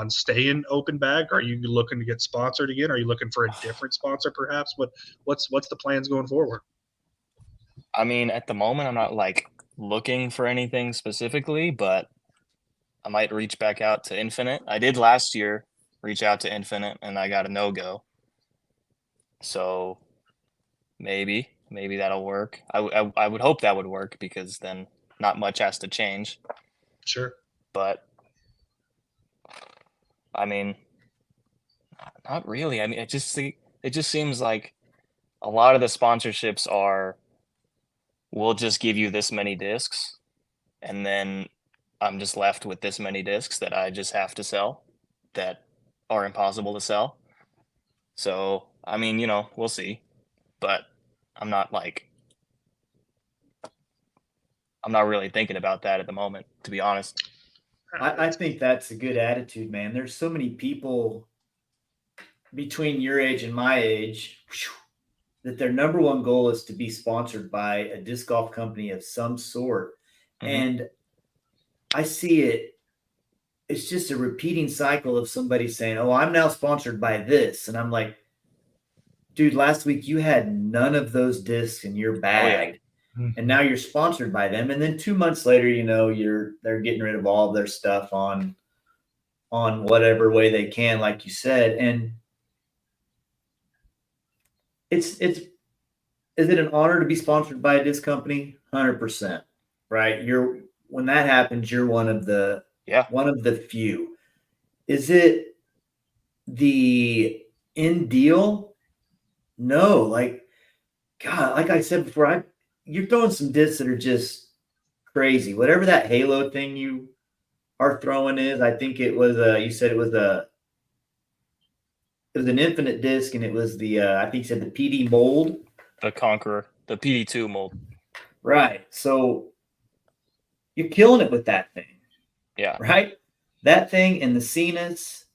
staying open bag? Are you looking to get sponsored again? Are you looking for a different sponsor, perhaps? What's the plans going forward? I mean, at the moment, I'm not like looking for anything specifically, but I might reach back out to Infinite. I did last year reach out to Infinite, and I got a no-go. So maybe that'll work. I would hope that would work, because then not much has to change. Sure. But I mean, not really. I mean, it just seems like a lot of the sponsorships are, we'll just give you this many discs, and then I'm just left with this many discs that I just have to sell that are impossible to sell. So, I mean, we'll see. But I'm not really thinking about that at the moment, to be honest. I think that's a good attitude, man. There's so many people between your age and my age that their number one goal is to be sponsored by a disc golf company of some sort. Mm-hmm. And I see it's just a repeating cycle of somebody saying, oh, I'm now sponsored by this. And I'm like, dude, last week you had none of those discs in your bag. Oh, yeah. And now you're sponsored by them. And then 2 months later, they're getting rid of all of their stuff on whatever way they can, like you said. And is it an honor to be sponsored by a disc company? 100%. Right. When that happens, you're one of the few. Is it the end deal? No, like I said before, you're throwing some discs that are just crazy. Whatever that Halo thing you are throwing is, I think it was you said it was an Infinite disc, and it was I think you said the PD mold. The Conqueror, the PD2 mold. Right. So you're killing it with that thing. Yeah. Right? That thing and the Cenus,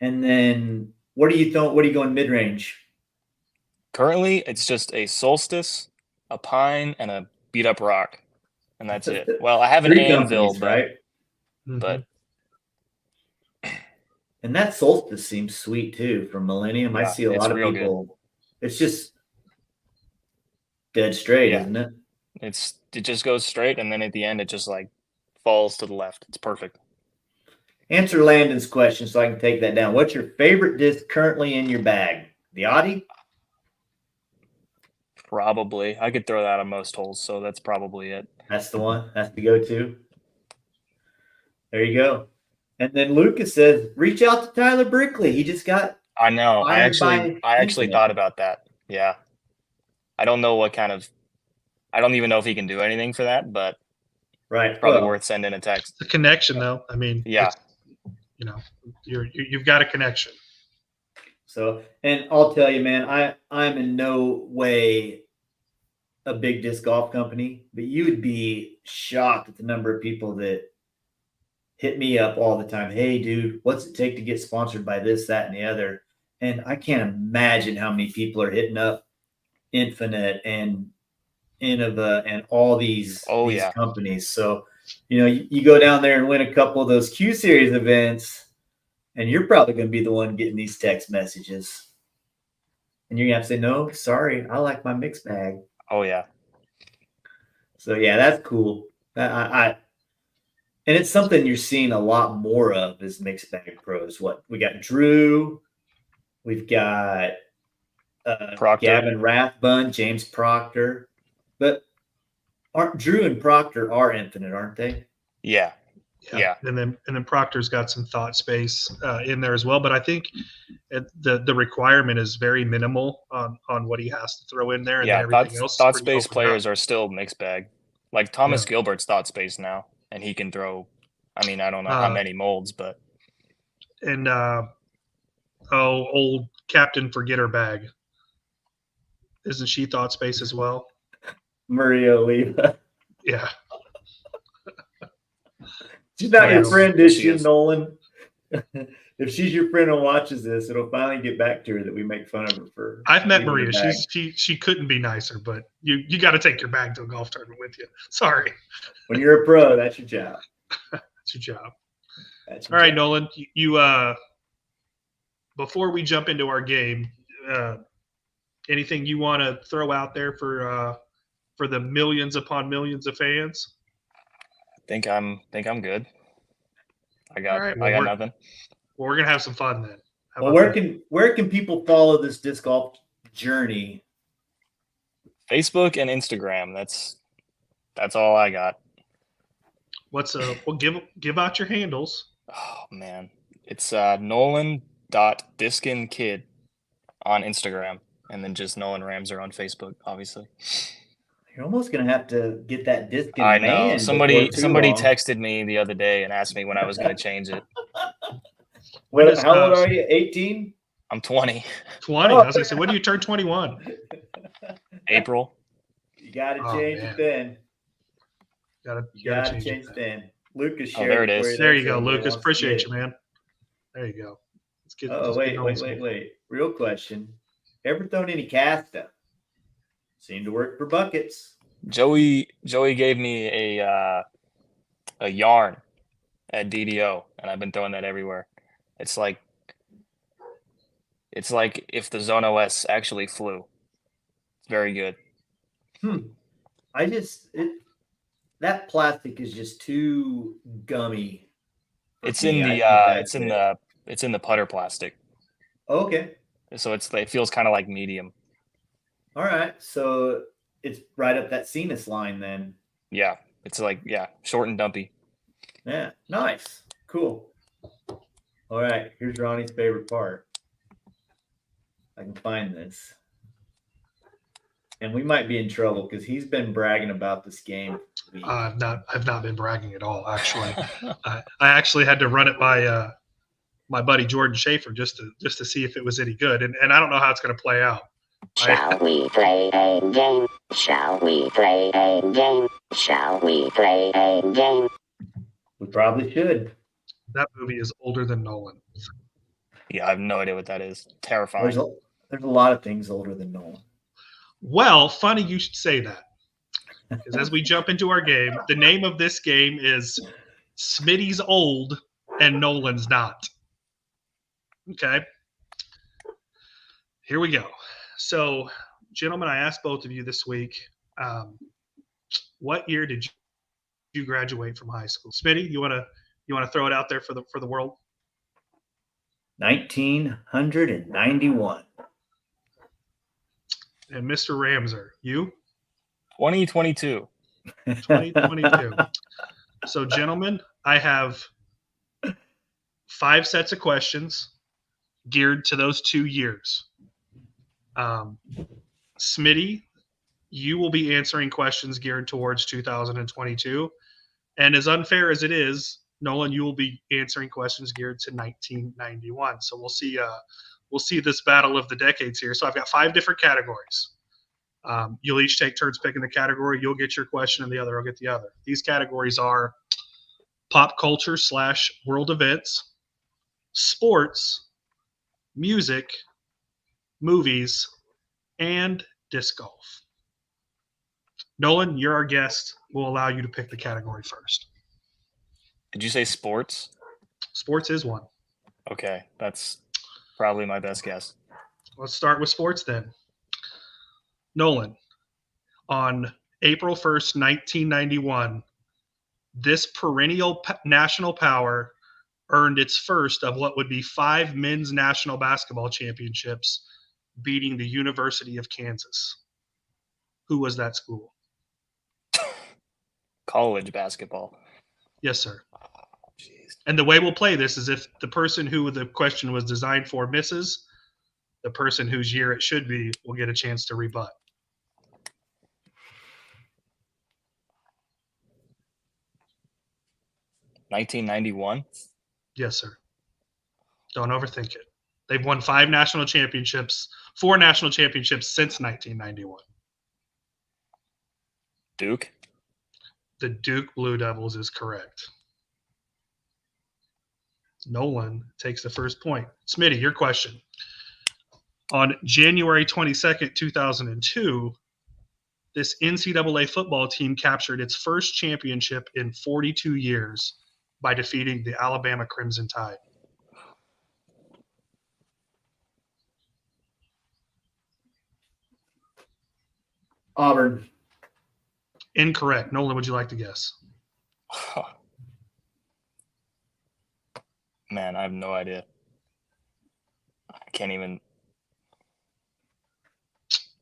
and then what are you going mid-range? Currently, it's just a Solstice, a Pine, and a beat up rock, and that's it. Well, I have an Anvil, right? But and that Solstice seems sweet too from Millennium. I see a lot of people It's just dead straight, Yeah. isn't it? It just goes straight, and then at the end it just like falls to the left. It's perfect. Answer Landon's question so I can take that down. What's your favorite disc currently in your bag? The Audi? Probably. I could throw that on most holes, so that's probably it. That's the one. That's the go-to. There you go. And then Lucas says, reach out to Tyler Brickley. He just got I know. I fired actually by thought about that. Yeah. I don't know what kind of. I don't even know if he can do anything for that, but right. probably Well, worth sending a text. The connection, though. I mean, Yeah. you know, you've got a connection. So, and I'll tell you, man, I'm in no way a big disc golf company, but you would be shocked at the number of people that hit me up all the time. Hey, dude, what's it take to get sponsored by this, that, and the other? And I can't imagine how many people are hitting up Infinite and Innova and all these companies. So, you go down there and win a couple of those Q Series events, and you're probably going to be the one getting these text messages. And you're going to have to say, no, sorry, I like my mixed bag. Oh, yeah. So, yeah, that's cool. And it's something you're seeing a lot more of is mixed bag pros. What we got Drew, we've got Gavin Rathbun, James Proctor, but aren't Drew and Proctor are Infinite, aren't they? Yeah. And then Proctor's got some thought space in there as well, but I think the requirement is very minimal on what he has to throw in there. And Yeah, then everything else. Thought space players are still mixed bag. Like Thomas Yeah. Gilbert's thought space now, and he can throw. I mean, I don't know how many molds, but and old Captain Forgetter bag. Isn't she thought space as well? Maria Oliva. Yeah. She's not your friend, is she, is. Nolan? If she's your friend and watches this, it'll finally get back to her that we make fun of her for. I've met Maria. She couldn't be nicer, but you got to take your bag to a golf tournament with you. Sorry. When you're a pro, that's your job. That's your job. All right, Nolan. You before we jump into our game, anything you want to throw out there for the millions upon millions of fans? I think I'm good. I got nothing. Well, we're gonna have some fun then. Well, where can people follow this disc golf journey? Facebook and Instagram. That's all I got. What's well, give out your handles. Oh man, it's Nolan.DiskinKid on Instagram, and then just Nolan Ramser on Facebook, obviously. You're almost gonna have to get that disc in I know. man Somebody long. texted me the other day and asked me when I was gonna change it. How old are you? 18? I'm 20. 20. I was gonna say, when do you turn 21? April. You gotta change it then. You gotta change it then. Lucas shared there it is. There you go, Lucas. Appreciate you, man. There you go. Let's get wait. Real question. Ever thrown any casta? Seemed to work for buckets. Joey gave me a yarn at DDO, and I've been throwing that everywhere. It's like if the Zone OS actually flew. It's very good. That plastic is just too gummy. It's in the putter plastic. Okay. So it feels kind of like medium. All right. So it's right up that Cenus line then. Yeah. It's short and dumpy. Yeah. Nice. Cool. All right. Here's Ronnie's favorite part. I can find this. And we might be in trouble because he's been bragging about this game. I've not been bragging at all, actually. I actually had to run it by my buddy Jordan Schaefer just to see if it was any good. And I don't know how it's going to play out. Shall we play a game? Shall we play a game? Shall we play a game? We probably should. That movie is older than Nolan. Yeah, I have no idea what that is. Terrifying. There's a lot of things older than Nolan. Well, funny you should say that. Because as we jump into our game, the name of this game is Smitty's Old and Nolan's Not. Okay. Here we go. So, gentlemen, I asked both of you this week, what year did you graduate from high school? Smitty, you wanna throw it out there for the world? 1991. And Mr. Ramser, you 2022. 2022. So, gentlemen, I have 5 sets of questions geared to those 2 years. Smitty, you will be answering questions geared towards 2022. And as unfair as it is, Nolan, you will be answering questions geared to 1991. So we'll see this battle of the decades here. So I've got 5 different categories. You'll each take turns picking the category. You'll get your question, and the other will get the other. These categories are pop culture / world events, sports, music, movies, and disc golf. Nolan, you're our guest. We'll allow you to pick the category first. Did you say sports? Sports is one. Okay, that's probably my best guess. Let's start with sports then. Nolan, on April 1st, 1991, this perennial national power earned its first of what would be 5 men's national basketball championships, beating the University of Kansas. Who was that school? College basketball. Yes, sir. Jeez. And the way we'll play this is if the person who the question was designed for misses, the person whose year it should be will get a chance to rebut. $1991. Yes, sir. Don't overthink it. They've won 4 national championships since 1991. Duke. The Duke Blue Devils is correct. Nolan takes the first point. Smitty, your question. On January 22nd, 2002, this NCAA football team captured its first championship in 42 years by defeating the Alabama Crimson Tide. Auburn. Incorrect. Nolan, would you like to guess? Man, I have no idea. I can't even.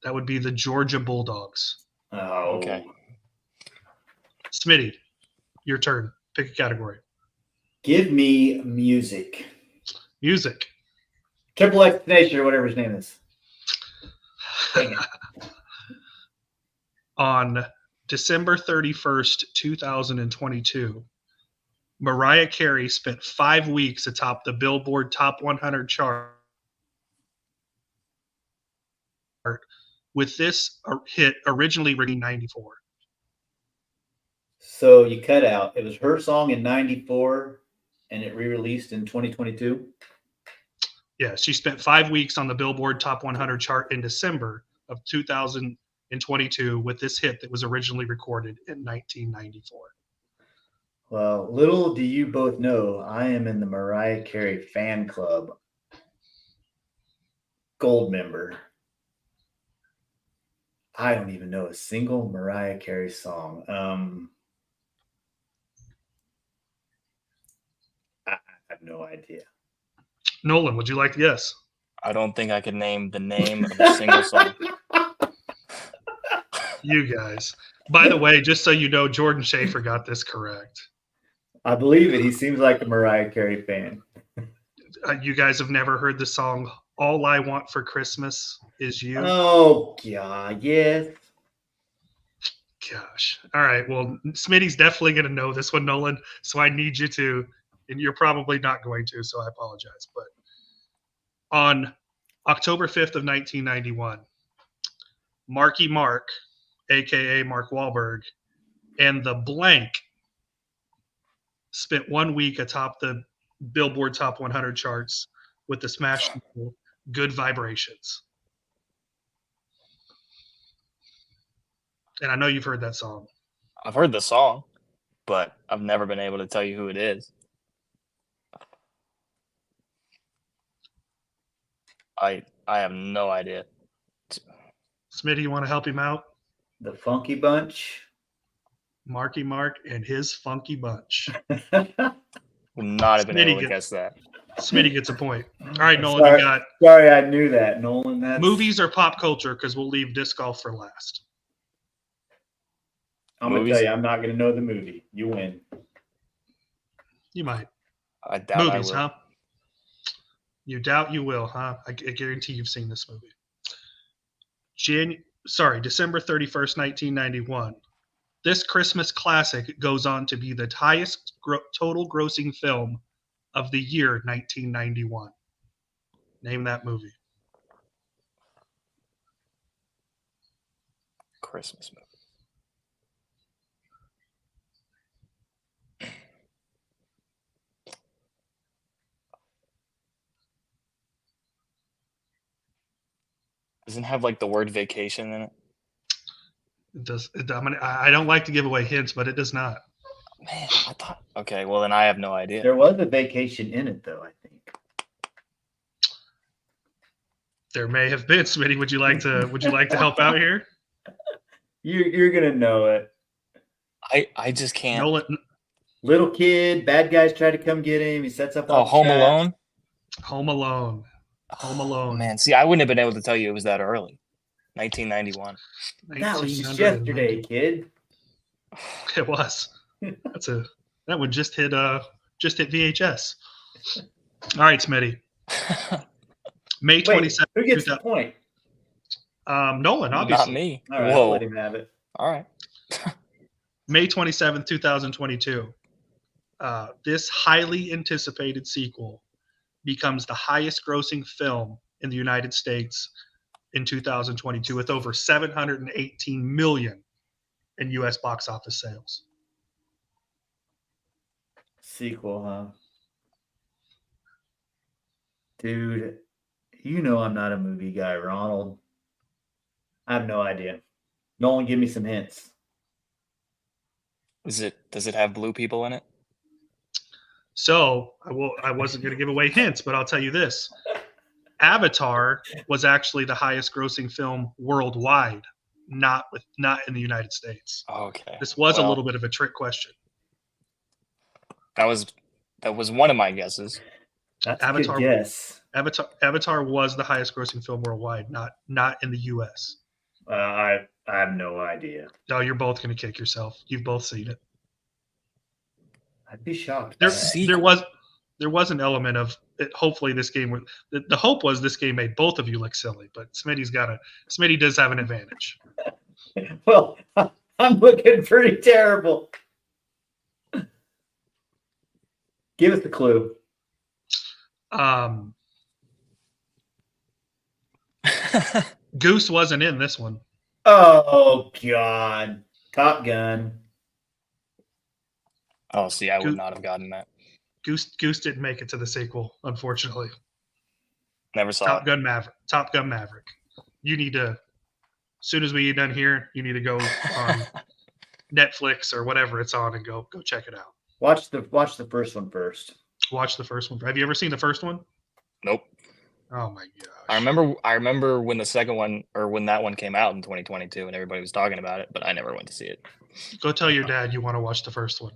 That would be the Georgia Bulldogs. Oh, Okay. Smitty, your turn. Pick a category. Give me music. Music. Triple X Nation or whatever his name is. Dang it. On December 31st, 2022, Mariah Carey spent 5 weeks atop the Billboard Top 100 chart with this hit originally written in 94. So you cut out. It was her song in 94 and it re-released in 2022. Yeah, she spent 5 weeks on the Billboard Top 100 chart in December of 2022 with this hit that was originally recorded in 1994. Well, little do you both know, I am in the Mariah Carey fan club. Gold member. I don't even know a single Mariah Carey song. I have no idea. Nolan, would you like to guess? I don't think I could name the name of a single song. You guys. By the way, just so you know, Jordan Schaefer got this correct. I believe it. He seems like a Mariah Carey fan. You guys have never heard the song "All I Want for Christmas Is You"? Oh, God, yes. Gosh. All right. Well, Smitty's definitely going to know this one, Nolan. So I need you to, and you're probably not going to, so I apologize. But on October 5th of 1991, Marky Mark, a.k.a. Mark Wahlberg, and The Blank spent 1 week atop the Billboard Top 100 charts with the smash single Good Vibrations. And I know you've heard that song. I've heard the song, but I've never been able to tell you who it is. I have no idea. Smitty, you want to help him out? The Funky Bunch. Marky Mark and his funky bunch. Would not have been Smitty able to get- guess that. Smitty gets a point. All right, Nolan, Sorry. you got Sorry, I knew that, Nolan. That's, movies or pop culture, because we'll leave disc golf for last. I'm gonna Movies? tell you, I'm not gonna know the movie. You win. You might. I doubt Movies, I will. huh? You doubt you will, huh? I guarantee you've seen this movie. December 31st, 1991. This Christmas classic goes on to be the highest total grossing film of the year 1991. Name that movie. Christmas movie. Doesn't it have like the word vacation in it? It does. I don't like to give away hints, but it does not. Man, I thought. Okay, well then I have no idea. There was a vacation in it, though. I think. There may have been. Smitty, would you like to help out here? You're gonna know it. I just can't. Nolan, Little kid, bad guys try to come get him. He sets up. Oh, all the Home traps. Alone. Home Alone. Home Alone. Man, see, I wouldn't have been able to tell you it was that early. 1991. That was just 1990. yesterday, kid. It was. That one just hit VHS. All right, Smitty. May Wait, 27th. who gets the point? Nolan, obviously. Not me. All right, Whoa. I'll let him have it. All right. May 27th, 2022. This highly anticipated sequel becomes the highest grossing film in the United States in 2022 with over 718 million in US box office sales. Sequel, huh? Dude, you know I'm not a movie guy, Ronald. I have no idea. Nolan, give me some hints. Does it have blue people in it? So I wasn't going to give away hints, but I'll tell you this. Avatar was actually the highest grossing film worldwide, not in the United States. Okay. This was a Well, little bit of a trick question. That was one of my guesses. That's Avatar- a good guess. Avatar was the highest grossing film worldwide, not in the US. I have no idea. No, you're both going to kick yourself. You've both seen it. I'd be shocked. There was an element of it. Hopefully this game would. The hope was this game made both of you look silly, but Smitty does have an advantage. Well, I'm looking pretty terrible. Give us the clue. Goose wasn't in this one. Oh, God. Top Gun. Oh, see, I would not have gotten that. Goose didn't make it to the sequel, unfortunately. Never saw Top it. Gun Maverick. You need to, as soon as we get done here, you need to go on Netflix or whatever it's on and go check it out. Watch the first one first. Watch the first one. Have you ever seen the first one? Nope. Oh my gosh. I remember when the second one or when that one came out in 2022 and everybody was talking about it, but I never went to see it. Go tell your dad you want to watch the first one.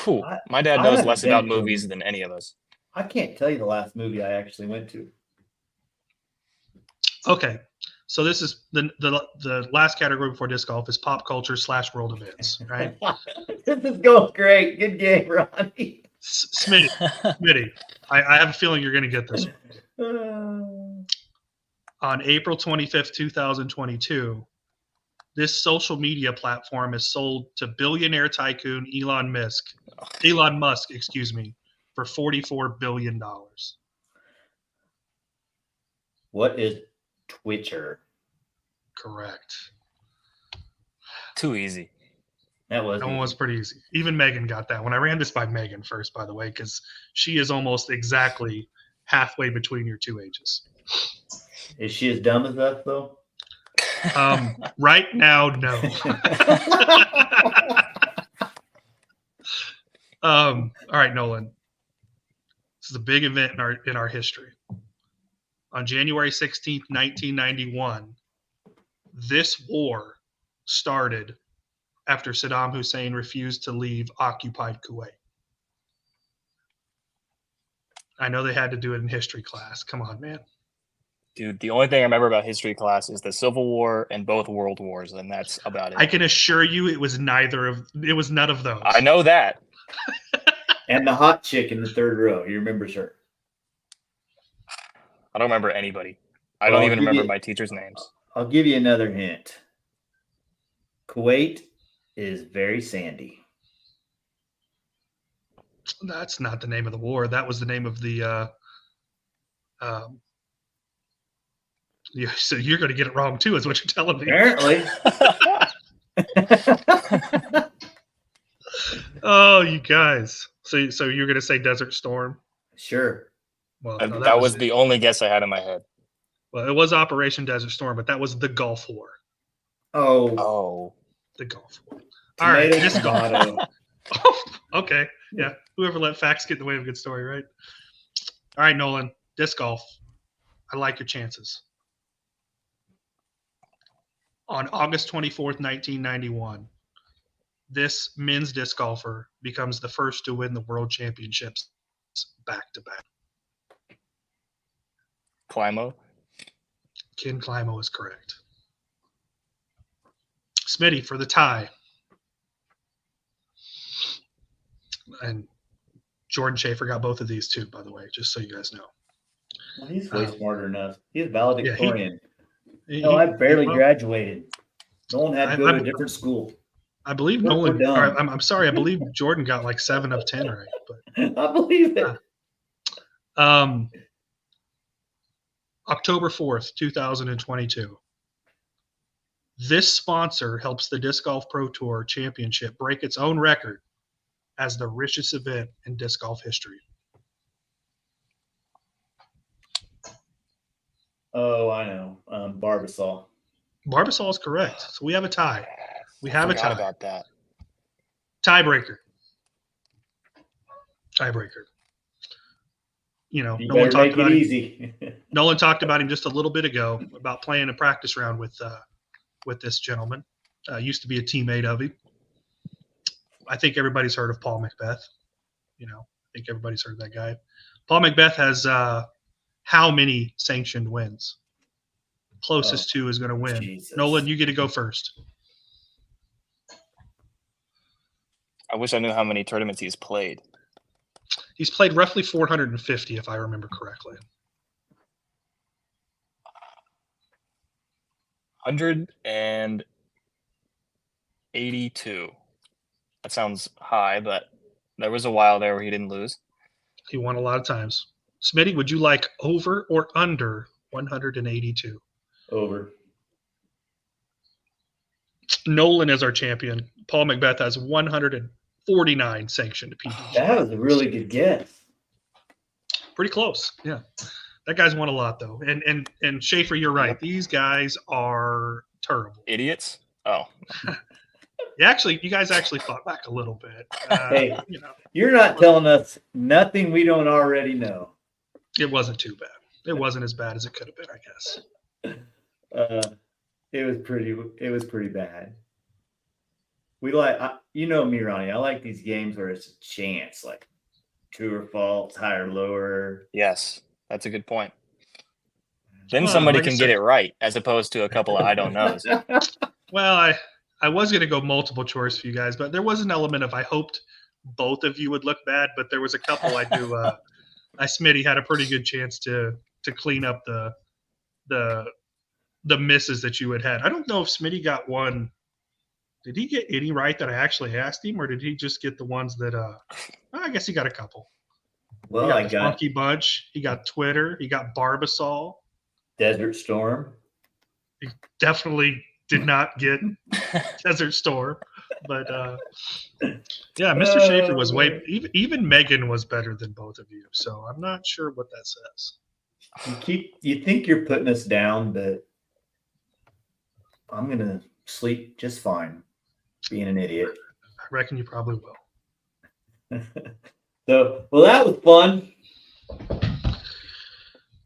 Whew. My dad I knows haven't less been about to movies them. than any of us. I can't tell you the last movie I actually went to. Okay. So this is the last category before disc golf is pop culture / world events, right? This is going great. Good game, Ronnie. Smitty, I have a feeling you're going to get this one. On April 25th, 2022, this social media platform is sold to billionaire tycoon Elon Musk, for $44 billion. What is Twitter? Correct. Too easy. That was That one was pretty easy. Even Megan got that one. I ran this by Megan first, by the way, because she is almost exactly halfway between your two ages. Is she as dumb as us, though? Right now, no. All right, Nolan. This is a big event in our history. On January 16th, 1991, this war started after Saddam Hussein refused to leave occupied Kuwait? I know they had to do it in history class. Come on, man. Dude, the only thing I remember about history class is the Civil War and both World Wars, and that's about it. I can assure you it was none of those. I know that. And the hot chick in the third row. He remembers her. I don't remember anybody. I Well, don't even I'll give remember you- my teachers' names. I'll give you another hint. Kuwait is very sandy. That's not the name of the war. That was the name of the so you're going to get it wrong too, is what you're telling me. Apparently. Oh, you guys. So you're going to say Desert Storm? Sure. Well, no, That was the only guess I had in my head. Well, it was Operation Desert Storm, but that was the Gulf War. Oh. The Gulf War. All right, Tomato, disc golf. tomato. Okay, yeah. Whoever let facts get in the way of a good story, right? All right, Nolan, disc golf. I like your chances. On August 24th, 1991, this men's disc golfer becomes the first to win the World Championships back-to-back. Climo. Ken Climo is correct. Smitty for the tie. And Jordan Schaefer got both of these too, by the way, just so you guys know. Well, he's way smarter than us. He's valedictorian. He- No, I barely well, graduated. Nolan had to go to I- a different school. I believe We're Nolan. done. or I'm sorry. I believe Jordan got like 7 of 10 right. I believe it. But October 4th, 2022. This sponsor helps the Disc Golf Pro Tour Championship break its own record as the richest event in disc golf history. Oh, I know. Barbasol. Barbasol is correct. So we have a tie. We have a Forgot tie. about that. Tiebreaker. Tiebreaker. You know, You Nolan better talked make about it him. easy. Nolan talked about him just a little bit ago about playing a practice round with this gentleman. Used to be a teammate of him. I think everybody's heard of Paul Macbeth. You know, I think everybody's heard of that guy. Paul Macbeth has how many sanctioned wins? Closest to is going to win. Jesus. Nolan, you get to go first. I wish I knew how many tournaments he's played. He's played roughly 450, if I remember correctly. 182. That sounds high, but there was a while there where he didn't lose. He won a lot of times. Smitty, would you like over or under 182? Over. Nolan is our champion. Paul Macbeth has 149 sanctioned PDGA. That was a really good guess. Pretty close. Yeah. That guy's won a lot though. And Schaefer, you're right. Yep. These guys are terrible. Idiots? Oh. You guys actually fought back a little bit. Hey. You know, You're not telling us nothing we don't already know. it wasn't too bad. It wasn't as bad as it could have been, I guess. It was pretty bad. We like, you know me, Ronnie. I like these games where it's a chance, like true or false, higher, lower. Yes, that's a good point. Then Well, somebody like I can said- get it right, as opposed to a couple of I don't knows. Well, I was going to go multiple choice for you guys, but there was an element of I hoped both of you would look bad, but there was a couple I knew. Smitty had a pretty good chance to clean up the misses that you had. I don't know if Smitty got one. Did he get any right that I actually asked him, or did he just get the ones that? I guess he got a couple. Well, He got I the got Funky Bunch. He got Twitter. He got Barbasol. Desert Storm. Definitely did not get Desert Storm, but yeah, Mr. Schaefer was way. Even Megan was better than both of you, so I'm not sure what that says. You think you're putting us down, but I'm gonna sleep just fine, being an idiot. I reckon you probably will. So, well, that was fun.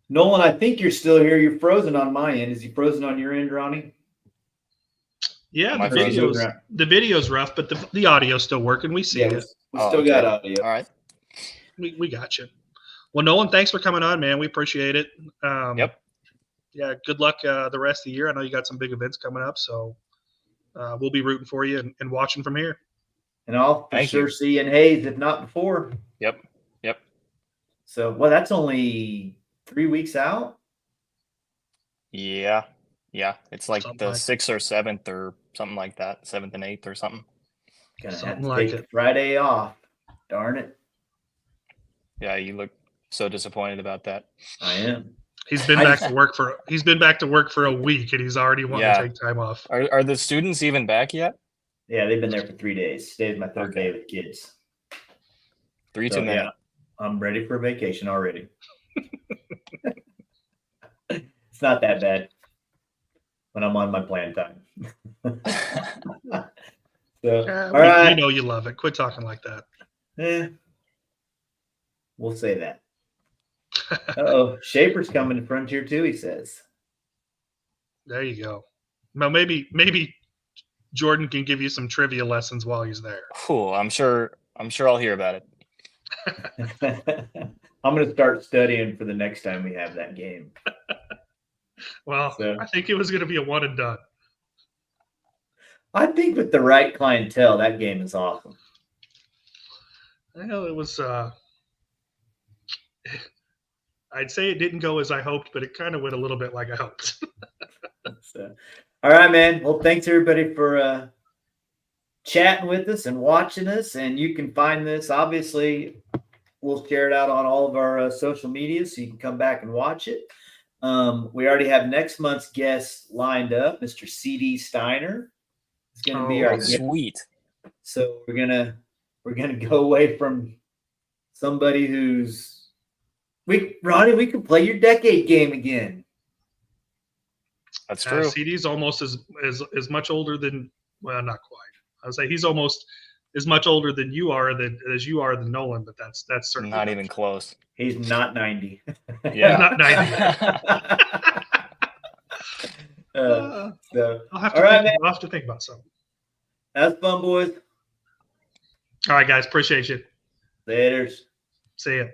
Nolan, I think you're still here. You're frozen on my end. Is he frozen on your end, Ronnie? Yeah, Am I the frozen? video's rough, but the audio's still working. We see Yeah, it. we still got audio. All right. We got you. Well, Nolan, thanks for coming on, man. We appreciate it. Yep. Yeah, good luck the rest of the year. I know you got some big events coming up, so we'll be rooting for you and watching from here. And I'll for Thank sure you. see you in Hayes, if not before. Yep. So, well, that's only 3 weeks out. Yeah. It's like Something the like- 6th or 7th or something like that. 7th and 8th or something. Gonna have Something to like take it. the Friday off. Darn it. Yeah, you look so disappointed about that. I am. He's been back to work for a week, and he's already wanting to take time off. Are the students even back yet? Yeah, they've been there for 3 days. Today's my third day with kids. 3 So, too many. yeah, I'm ready for vacation already. It's not that bad when I'm on my plan time. So, all right. We know you love it. Quit talking like that. We'll say that. Uh-oh, Schaefer's coming to Frontier too, he says. There you go. Now maybe Jordan can give you some trivia lessons while he's there. Cool. I'm sure I'll hear about it. I'm going to start studying for the next time we have that game. Well, So, I think it was going to be a one and done. I think with the right clientele, that game is awesome. Well, it was. I'd say it didn't go as I hoped, but it kind of went a little bit like I hoped. So, all right, man. Well, thanks everybody for chatting with us and watching us. And you can find this, obviously, we'll share it out on all of our social media so you can come back and watch it. We already have next month's guest lined up, Mr. C.D. Steiner. It's going to be our guest. Sweet. So we're gonna go away from somebody who's Ronnie, we could play your decade game again. That's true. CD's almost as much older than, well, not quite. I would say he's almost as much older than you are as you are than Nolan, but that's certainly Not even close. He's not 90. Yeah. not 90. So I'll have all right, man. I'll have to think about something. That's fun, boys. All right, guys. Appreciate you. Laters. See ya.